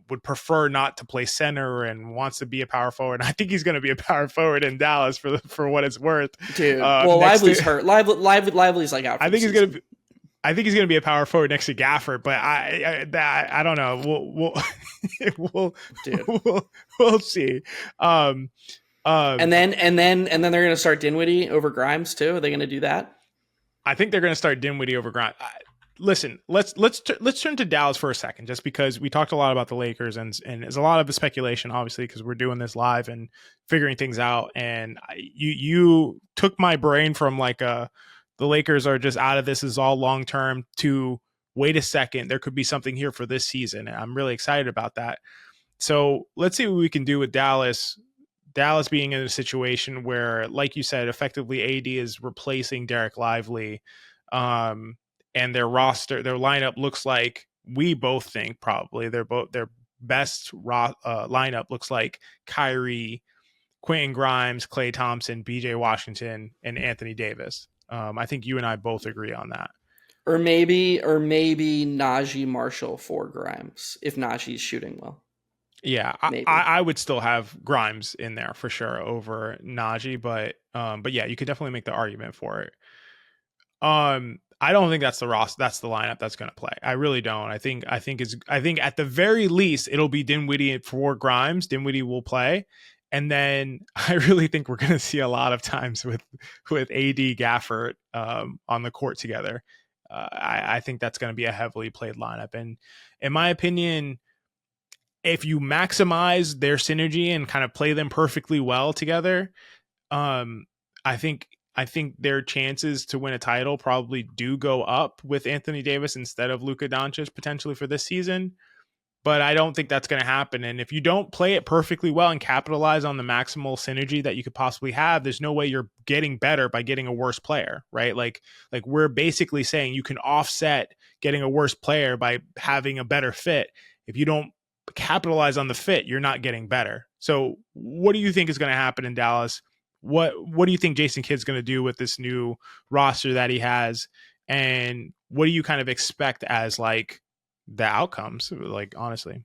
would prefer not to play center and wants to be a power forward. I think he's going to be a power forward in Dallas for what it's worth. Dude, Lively's hurt. Lively's like out. I think he's going to be a power forward next to Gafford, but I don't know. We'll see. And then they're going to start Dinwiddie over Grimes too. Are they going to do that? I think they're going to start Dinwiddie over Grimes. Listen, let's turn to Dallas for a second, just because we talked a lot about the Lakers, and there's a lot of speculation, obviously, because we're doing this live and figuring things out. And you took my brain from the Lakers are just out of this, is all long term, to wait a second, there could be something here for this season. And I'm really excited about that. So let's see what we can do with Dallas. Dallas being in a situation where, like you said, effectively AD is replacing Derek Lively. And their lineup looks like, we both think probably their best lineup looks like Kyrie, Quentin Grimes, Klay Thompson, BJ Washington, and Anthony Davis. I think you and I both agree on that. Or maybe Najee Marshall for Grimes if Najee's shooting well. Yeah, I would still have Grimes in there for sure over Najee, but yeah, you could definitely make the argument for it. I don't think that's the lineup that's going to play. I really don't. I think at the very least it'll be Dinwiddie for Grimes. Dinwiddie will play. And then I really think we're going to see a lot of times with AD Gafford on the court together. I think that's going to be a heavily played lineup. And in my opinion, if you maximize their synergy and kind of play them perfectly well together, I think their chances to win a title probably do go up with Anthony Davis instead of Luka Dončić potentially for this season. But I don't think that's going to happen. And if you don't play it perfectly well and capitalize on the maximal synergy that you could possibly have, there's no way you're getting better by getting a worse player, right? Like we're basically saying you can offset getting a worse player by having a better fit. If you don't capitalize on the fit, you're not getting better. So what do you think is going to happen in Dallas? What do you think Jason Kidd's going to do with this new roster that he has? And what do you kind of expect as the outcomes, honestly?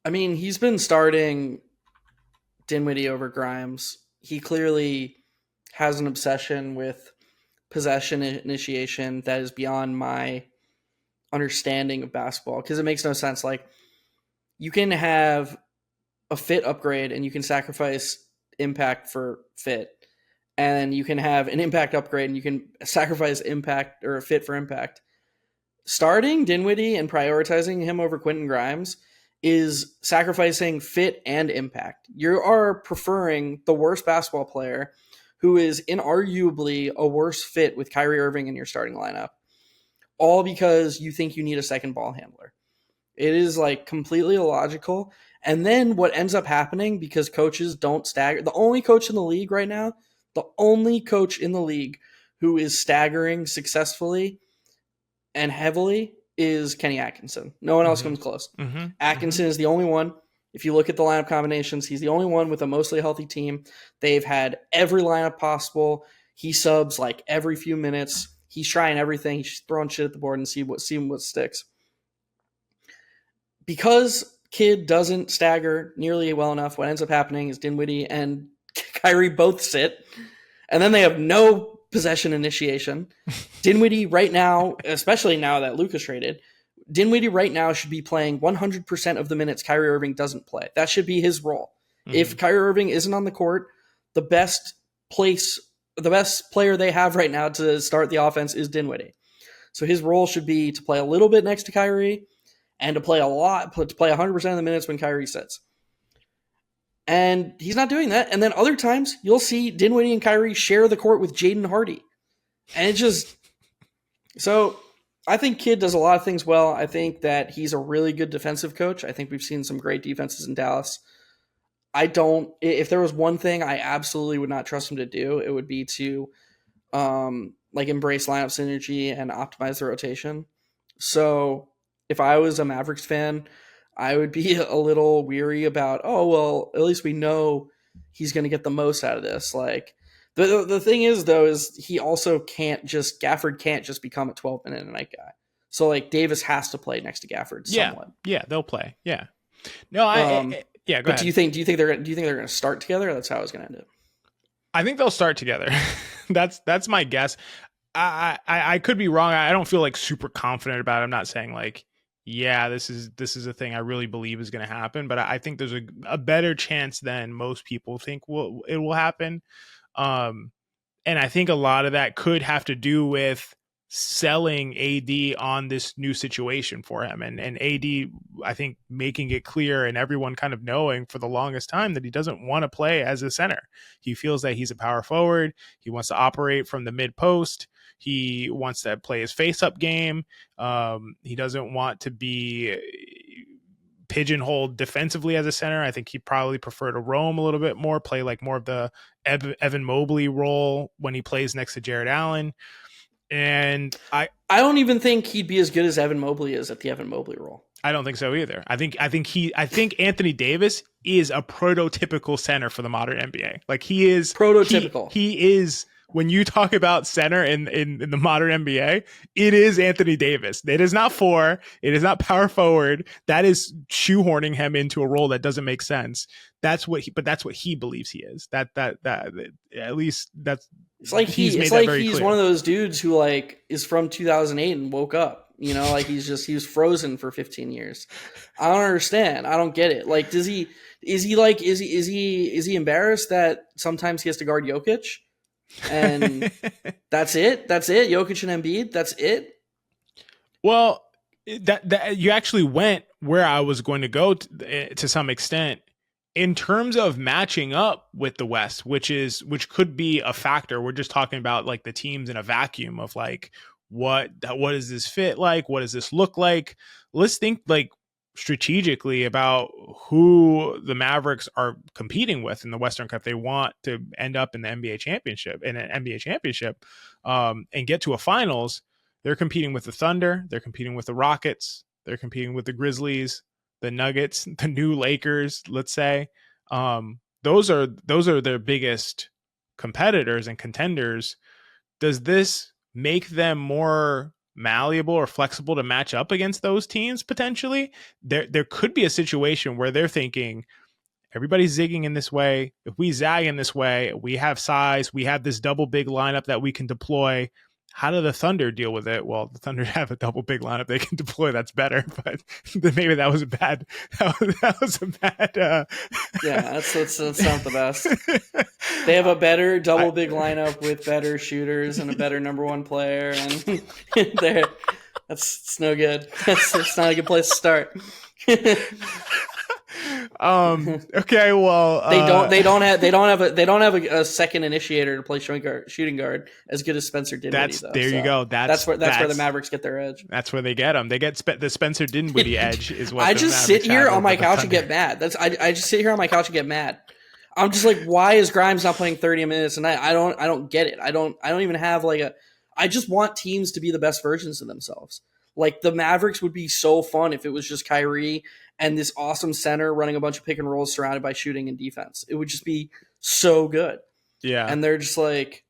I mean, he's been starting Dinwiddie over Grimes. He clearly has an obsession with possession initiation that is beyond my understanding of basketball, because it makes no sense. You can have a fit upgrade and you can sacrifice impact for fit, and you can have an impact upgrade and you can sacrifice impact or a fit for impact. Starting Dinwiddie and prioritizing him over Quentin Grimes is sacrificing fit and impact. You are preferring the worst basketball player, who is inarguably a worse fit with Kyrie Irving in your starting lineup, all because you think you need a second ball handler. It is completely illogical. And then what ends up happening, because coaches don't stagger, the only coach in the league right now, who is staggering successfully and heavily is Kenny Atkinson. No one else comes close. Atkinson is the only one. If you look at the lineup combinations, he's the only one with a mostly healthy team. They've had every lineup possible. He subs every few minutes. He's trying everything. He's throwing shit at the board and seeing what sticks. Because Kidd doesn't stagger nearly well enough, what ends up happening is Dinwiddie and Kyrie both sit, and then they have no possession initiation. Dinwiddie right now, especially now that Luka's traded, Dinwiddie right now should be playing 100% of the minutes Kyrie Irving doesn't play. That should be his role. Mm-hmm. If Kyrie Irving isn't on the court, the best player they have right now to start the offense is Dinwiddie. So his role should be to play a little bit next to Kyrie and to play 100% of the minutes when Kyrie sits. And he's not doing that. And then other times you'll see Dinwiddie and Kyrie share the court with Jaden Hardy. And it just, so I think Kidd does a lot of things well. I think that he's a really good defensive coach. I think we've seen some great defenses in Dallas. If there was one thing I absolutely would not trust him to do, it would be to embrace lineup synergy and optimize the rotation. So if I was a Mavericks fan, I would be a little weary about, at least we know he's going to get the most out of this. Like the thing is though, is he also Gafford can't just become a 12-minute a night guy. So like Davis has to play next to Gafford somewhat. Yeah, they'll play. Yeah. No, go ahead. Do you think they're going to start together? Or that's how I was going to end it. I think they'll start together. That's my guess. I could be wrong. I don't feel like super confident about it. I'm not saying like, yeah, this is a thing I really believe is going to happen, but I think there's a better chance than most people think it will happen. And I think a lot of that could have to do with selling AD on this new situation for him, and AD, I think, making it clear and everyone kind of knowing for the longest time that he doesn't want to play as a center. He feels that he's a power forward. He wants to operate from the mid post. He wants to play his face-up game. He doesn't want to be pigeonholed defensively as a center. I think he'd probably prefer to roam a little bit more, play like more of the Evan Mobley role when he plays next to Jared Allen. And I don't even think he'd be as good as Evan Mobley is at the Evan Mobley role. I don't think so either. I think Anthony Davis is a prototypical center for the modern NBA. Like he is prototypical. He is. When you talk about center in the modern NBA, it is Anthony Davis. It is not four. It is not power forward. That is shoehorning him into a role that doesn't make sense. That's what he believes he is. That at least that's. It's like he's one of those dudes who like is from 2008 and woke up. You know, like he was frozen for 15 years. I don't understand. I don't get it. Like, is he embarrassed that sometimes he has to guard Jokic? And that's it. Jokic and Embiid. That's it. Well, that you actually went where I was going to go to some extent in terms of matching up with the West, which could be a factor. We're just talking about like the teams in a vacuum of like what does this fit like? What does this look like? Let's think like strategically about who the Mavericks are competing with in the Western Cup. They want to end up in the NBA championship and get to a finals. They're competing with the Thunder. They're competing with the Rockets. They're competing with the Grizzlies, the Nuggets, the new Lakers, let's say. Those are their biggest competitors and contenders. Does this make them more malleable or flexible to match up against those teams? Potentially there could be a situation where they're thinking everybody's zigging in this way. If we zag in this way, we have size, we have this double big lineup that we can deploy. How do the Thunder deal with it? Well, the Thunder have a double big lineup they can deploy. That's better, but maybe that was a bad. Yeah, that's not the best. They have a better double big lineup with better shooters and a better number one player, and it's no good. It's not a good place to start. Okay, well, they don't have a second initiator to play shooting guard as good as Spencer Dinwiddie. You go. That's where the Mavericks get their edge. That's where they get them. They get the Spencer Dinwiddie edge. Is what I just sit here on my couch and get mad. I just sit here on my couch and get mad. I'm just like, why is Grimes not playing 30 minutes a night? I don't get it. I don't even have like I just want teams to be the best versions of themselves. Like the Mavericks would be so fun if it was just Kyrie and this awesome center running a bunch of pick and rolls surrounded by shooting and defense. It would just be so good. Yeah. And they're just like,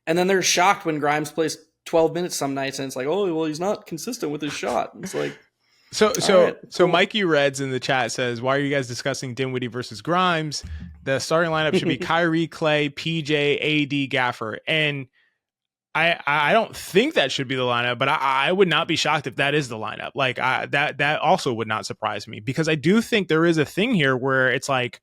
and then they're shocked when Grimes plays 12 minutes some nights and it's like, oh, well, he's not consistent with his shot. It's like, So Mikey Reds in the chat says, why are you guys discussing Dinwiddie versus Grimes? The starting lineup should be Kyrie, Clay, PJ, AD, Gaffer. And I don't think that should be the lineup, but I would not be shocked if that is the lineup. Like that also would not surprise me, because I do think there is a thing here where it's like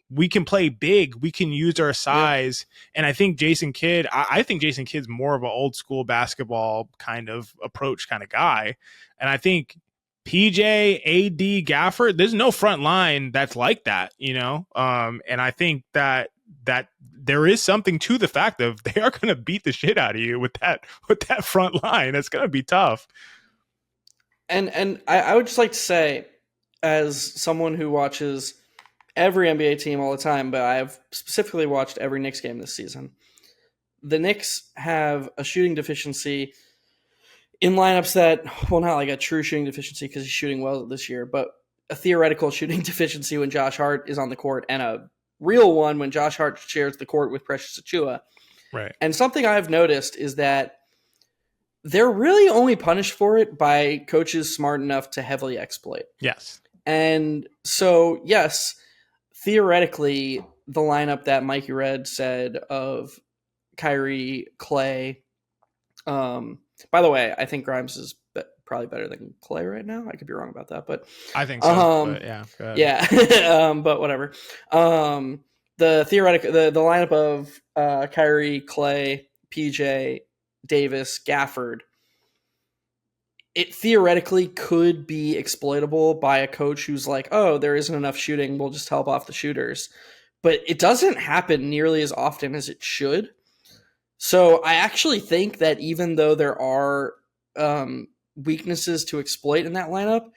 we can play big, we can use our size, and I think Jason Kidd. I think Jason Kidd's more of an old school basketball kind of approach kind of guy, and I think PJ, AD, Gafford, there's no front line that's like that, you know. And I think that there is something to the fact of they are going to beat the shit out of you with that front line. It's going to be tough. And I would just like to say, as someone who watches every NBA team all the time, but I've specifically watched every Knicks game this season, the Knicks have a shooting deficiency in lineups that, well, not like a true shooting deficiency because he's shooting well this year, but a theoretical shooting deficiency when Josh Hart is on the court, and a real one when Josh Hart shares the court with Precious Achiuwa. Right. And something I've noticed is that they're really only punished for it by coaches smart enough to heavily exploit. Yes. And so, yes, theoretically, the lineup that Mikey Red said of Kyrie, Clay, by the way, I think Grimes is probably better than Clay right now. I could be wrong about that, but I think so. But yeah, go ahead. yeah. But whatever. The lineup of Kyrie, Clay, PJ, Davis, Gafford, it theoretically could be exploitable by a coach who's like, oh, there isn't enough shooting, we'll just help off the shooters. But it doesn't happen nearly as often as it should. So I actually think that even though there are weaknesses to exploit in that lineup,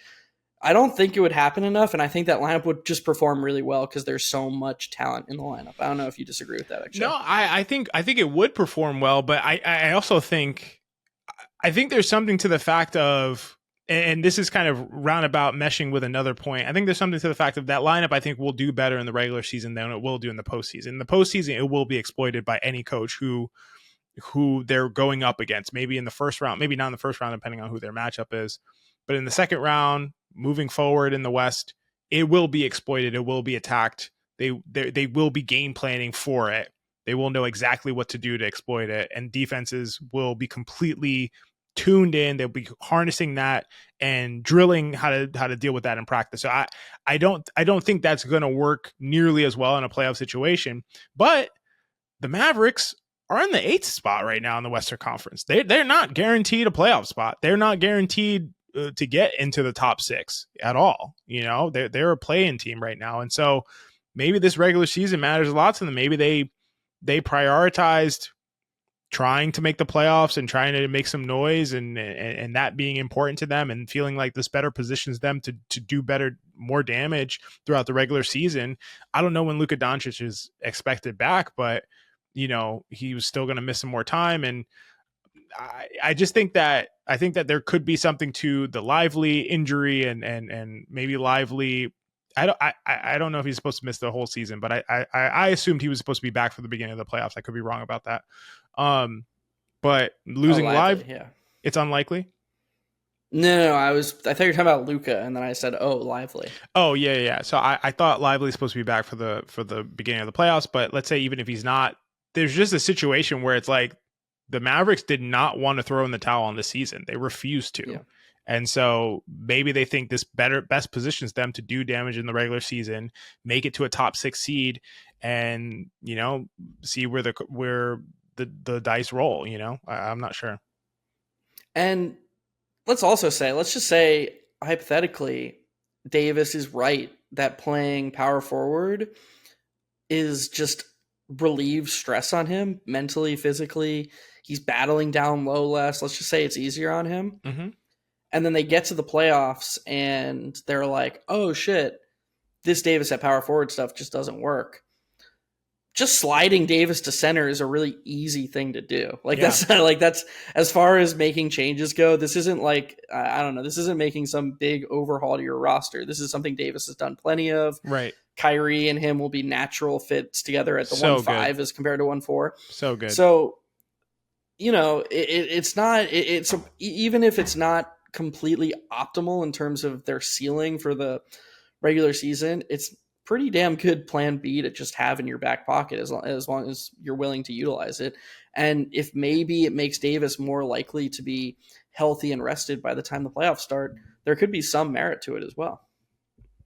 I don't think it would happen enough, and I think that lineup would just perform really well because there's so much talent in the lineup. I don't know if you disagree with that, actually. No, I think it would perform well, but I also think there's something to the fact of, and this is kind of roundabout meshing with another point, I think there's something to the fact of that lineup I think will do better in the regular season than it will do in the postseason. In the postseason, it will be exploited by any coach who they're going up against, maybe in the first round, maybe not in the first round, depending on who their matchup is. But in the second round, moving forward in the West, it will be exploited. It will be attacked. They will be game planning for it. They will know exactly what to do to exploit it. And defenses will be completely tuned in. They'll be harnessing that and drilling how to deal with that in practice. So I don't think that's going to work nearly as well in a playoff situation. But the Mavericks are in the 8th spot right now in the Western Conference. They're not guaranteed a playoff spot. They're not guaranteed to get into the top 6 at all. You know, they're a play-in team right now. And so maybe this regular season matters a lot to them. Maybe they prioritized trying to make the playoffs and trying to make some noise and that being important to them, and feeling like this better positions them to do better, more damage throughout the regular season. I don't know when Luka Dončić is expected back, but you know, he was still going to miss some more time. And I just think that there could be something to the Lively injury and maybe Lively. I don't know if he's supposed to miss the whole season, but I assumed he was supposed to be back for the beginning of the playoffs. I could be wrong about that. But losing Lively, yeah, it's unlikely. No, I thought you were talking about Luka, and then I said, oh, Lively. Oh, yeah. So I thought Lively's supposed to be back for the beginning of the playoffs, but let's say even if he's not, there's just a situation where it's like the Mavericks did not want to throw in the towel on the season. They refused to. Yeah. And so maybe they think this best positions them to do damage in the regular season, make it to a top 6 seed, and, you know, see where the dice roll, you know. I'm not sure. And let's just say hypothetically, Davis is right that playing power forward is just relieves stress on him mentally, physically. He's battling down low less. Let's just say it's easier on him. Mm-hmm. And then they get to the playoffs and they're like, oh shit, this Davis at power forward stuff just doesn't work. Just sliding Davis to center is a really easy thing to do. That's as far as making changes go. This isn't like, I don't know, this isn't making some big overhaul to your roster. This is something Davis has done plenty of. Right. Kyrie and him will be natural fits together at the 1.5 as compared to 1.4. So good. So, you know, it's even if it's not completely optimal in terms of their ceiling for the regular season, it's pretty damn good plan B to just have in your back pocket as long as you're willing to utilize it. And if maybe it makes Davis more likely to be healthy and rested by the time the playoffs start, there could be some merit to it as well.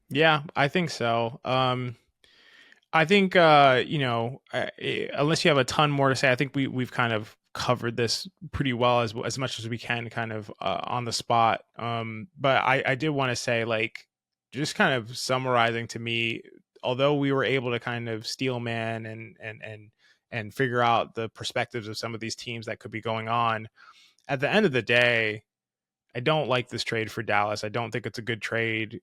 Yeah, I think so. I think unless you have a ton more to say, I think we've kind of covered this pretty well as much as we can, kind of on the spot. But I did want to say, like, just kind of summarizing to me, although we were able to kind of steel man and figure out the perspectives of some of these teams that could be going on, at the end of the day, I don't like this trade for Dallas. I don't think it's a good trade.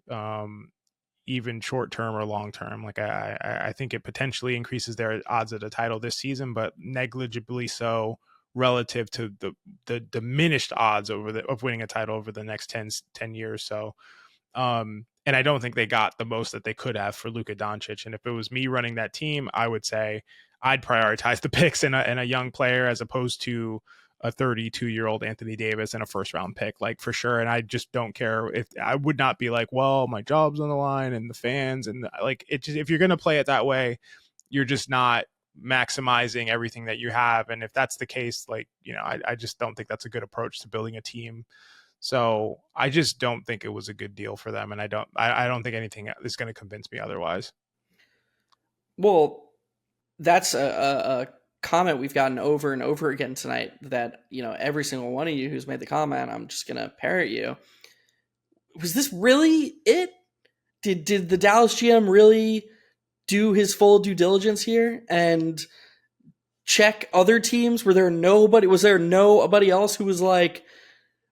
Even short term or long term. Like I think it potentially increases their odds at a title this season, but negligibly so relative to the diminished odds of winning a title over the next 10 years. So, and I don't think they got the most that they could have for Luka Dončić. And if it was me running that team, I would say I'd prioritize the picks in a young player as opposed to a 32-year-old Anthony Davis and a first-round pick, like, for sure. And I just don't care. If I would not be like, well, my job's on the line and the fans, and like, it just, if you're going to play it that way, you're just not maximizing everything that you have. And if that's the case, like, I just don't think that's a good approach to building a team. So I just don't think it was a good deal for them. And I don't think anything is going to convince me otherwise. Well, that's a comment we've gotten over and over again tonight, that every single one of you who's made the comment, I'm just gonna parrot you. Was this really it? Did the Dallas GM really do his full due diligence here and check other teams? Was there nobody else who was like,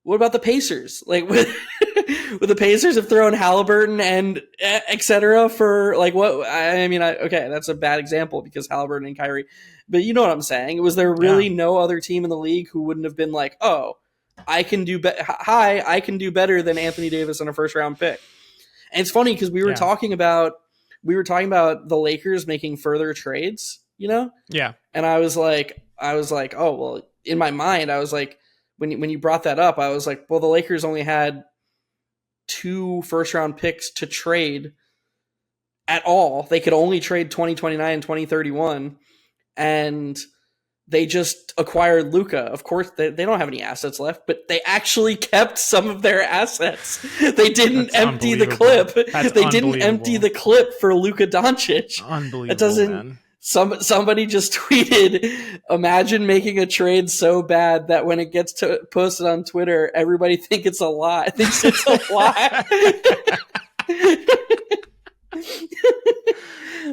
what about the Pacers? Like, with the Pacers have thrown Halliburton and etc. for, like, what? I mean, okay, that's a bad example because Halliburton and Kyrie, but you know what I'm saying. Was there really no other team in the league who wouldn't have been like, oh, I can do I can do better than Anthony Davis on a first round pick? And it's funny because we were talking about the Lakers making further trades, Yeah. And I was like, oh, well, in my mind, I was like, when you brought that up, I was like, well, the Lakers only had 2 first-round picks to trade at all. They could only trade 2029 and 2031, and they just acquired Luka. Of course, they don't have any assets left, but they actually kept some of their assets. They didn't empty the clip. They didn't empty the clip for Luka Dončić. Unbelievable, it doesn't, man. Somebody just tweeted, imagine making a trade so bad that when it gets posted on Twitter, everybody thinks it's a lie.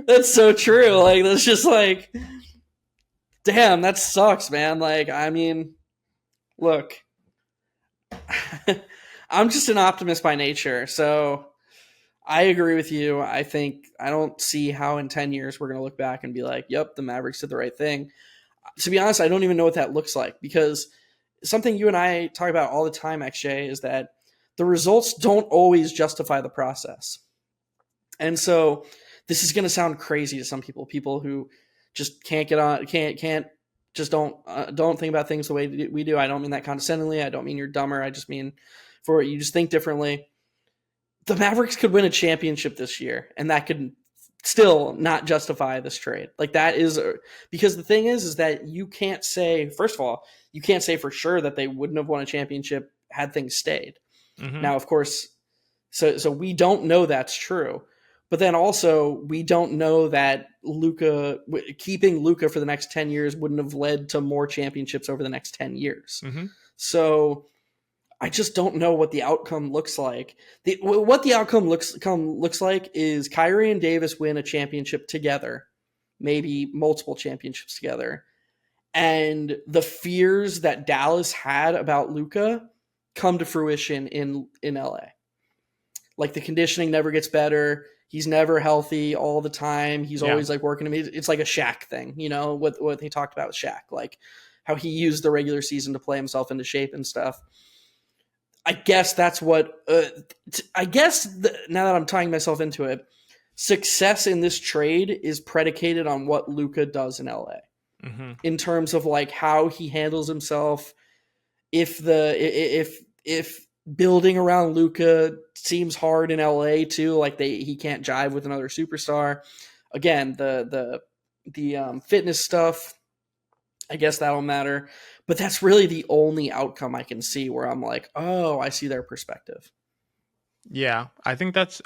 That's so true. Like, that's just like, damn, that sucks, man. Like, I mean, look, I'm just an optimist by nature, so I agree with you. I don't see how in 10 years we're going to look back and be like, yep, the Mavericks did the right thing. To be honest, I don't even know what that looks like, because something you and I talk about all the time, XJ, is that the results don't always justify the process. And so this is going to sound crazy to some people who just can't get on, just don't think about things the way we do. I don't mean that condescendingly. I don't mean you're dumber. I just mean for you just think differently. The Mavericks could win a championship this year, and that could still not justify this trade. Like, that is because the thing is that you can't say, first of all, you can't say for sure that they wouldn't have won a championship had things stayed. Mm-hmm. Now, of course, so we don't know that's true, but then also we don't know that keeping Luka for the next 10 years wouldn't have led to more championships over the next 10 years. Mm-hmm. So I just don't know what the outcome looks like. What the outcome looks like is Kyrie and Davis win a championship together, maybe multiple championships together, and the fears that Dallas had about Luka come to fruition in LA. Like, the conditioning never gets better. He's never healthy all the time. He's always like working. It's like a Shaq thing, what they talked about with Shaq, like how he used the regular season to play himself into shape and stuff. I guess that's what, now that I'm tying myself into it, success in this trade is predicated on what Luka does in LA, mm-hmm. in terms of like how he handles himself. If building around Luka seems hard in LA too. Like he can't jive with another superstar. Again, the fitness stuff, I guess that'll matter. But that's really the only outcome I can see where I'm like, oh, I see their perspective. Yeah, I think that's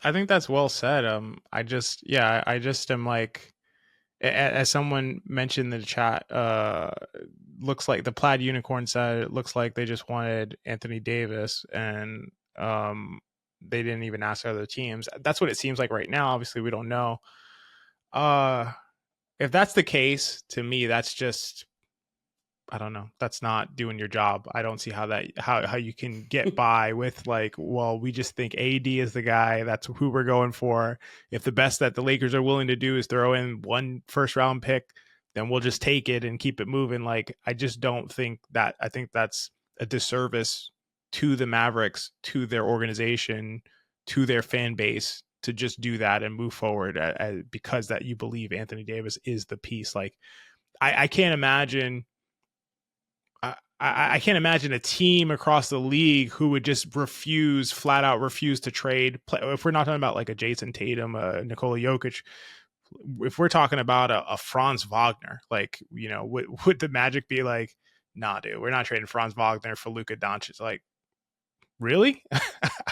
well said. I just am like, as someone mentioned in the chat, looks like the Plaid Unicorn said it looks like they just wanted Anthony Davis, and they didn't even ask other teams. That's what it seems like right now. Obviously, we don't know. Uh, if that's the case, to me, that's just, I don't know. That's not doing your job. I don't see how you can get by with like, well, we just think AD is the guy. That's who we're going for. If the best that the Lakers are willing to do is throw in one first round pick, then we'll just take it and keep it moving. Like, I just don't think that. I think that's a disservice to the Mavericks, to their organization, to their fan base, to just do that and move forward because that you believe Anthony Davis is the piece. Like, I can't imagine. I can't imagine a team across the league who would just flat out refuse to trade. If we're not talking about like a Jason Tatum, Nikola Jokic, if we're talking about a Franz Wagner, like, would the Magic be like, nah, dude, we're not trading Franz Wagner for Luka Dončić? Like, really?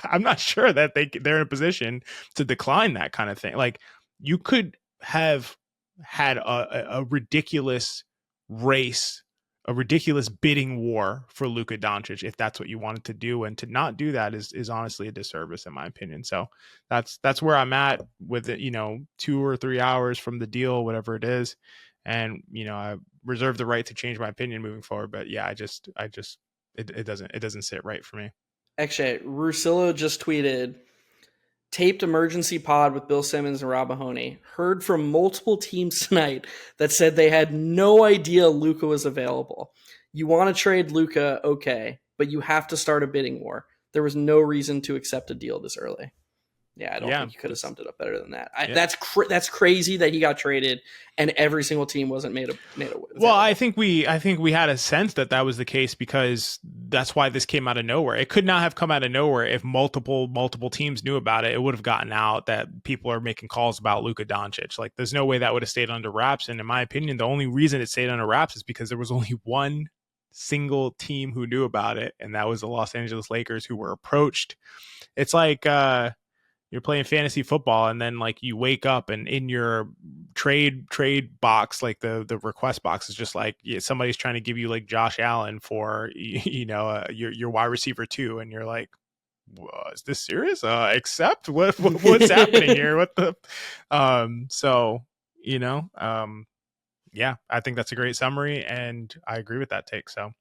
I'm not sure that they're in a position to decline that kind of thing. Like, you could have had a ridiculous race, a ridiculous bidding war for Luka Dončić if that's what you wanted to do, and to not do that is honestly a disservice in my opinion. So that's where I'm at with it. 2 or 3 hours from the deal, whatever it is, and I reserve the right to change my opinion moving forward. But yeah, it doesn't sit right for me. Actually, Russillo just tweeted, taped emergency pod with Bill Simmons and Rob Mahoney. Heard from multiple teams tonight that said they had no idea Luka was available. You want to trade Luka, okay, but you have to start a bidding war. There was no reason to accept a deal this early. Yeah, I don't think you could have summed it up better than that. That's crazy that he got traded and every single team wasn't made a. Well, I think we had a sense that was the case, because that's why this came out of nowhere. It could not have come out of nowhere if multiple teams knew about it. It would have gotten out that people are making calls about Luka Dončić. Like, there's no way that would have stayed under wraps. And in my opinion, the only reason it stayed under wraps is because there was only one single team who knew about it, and that was the Los Angeles Lakers, who were approached. It's like you're playing fantasy football, and then like you wake up and in your trade box, like the request box is just like, somebody's trying to give you like Josh Allen for your wide receiver too, and you're like, is this serious? Except what's happening here? What the yeah, I think that's a great summary, and I agree with that take. So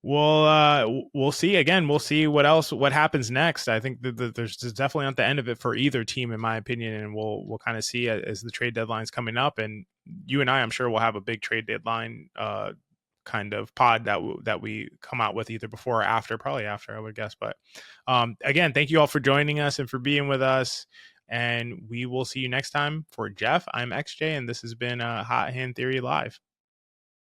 we'll see. Again, we'll see what happens next. I think there's definitely not the end of it for either team, in my opinion, and we'll kind of see as the trade deadline's coming up. And you and I'm sure we'll have a big trade deadline kind of pod that we come out with either before or after, probably after, I would guess. But again, thank you all for joining us and for being with us, and we will see you next time. For Jeff, I'm XJ, and this has been Hot Hand Theory Live.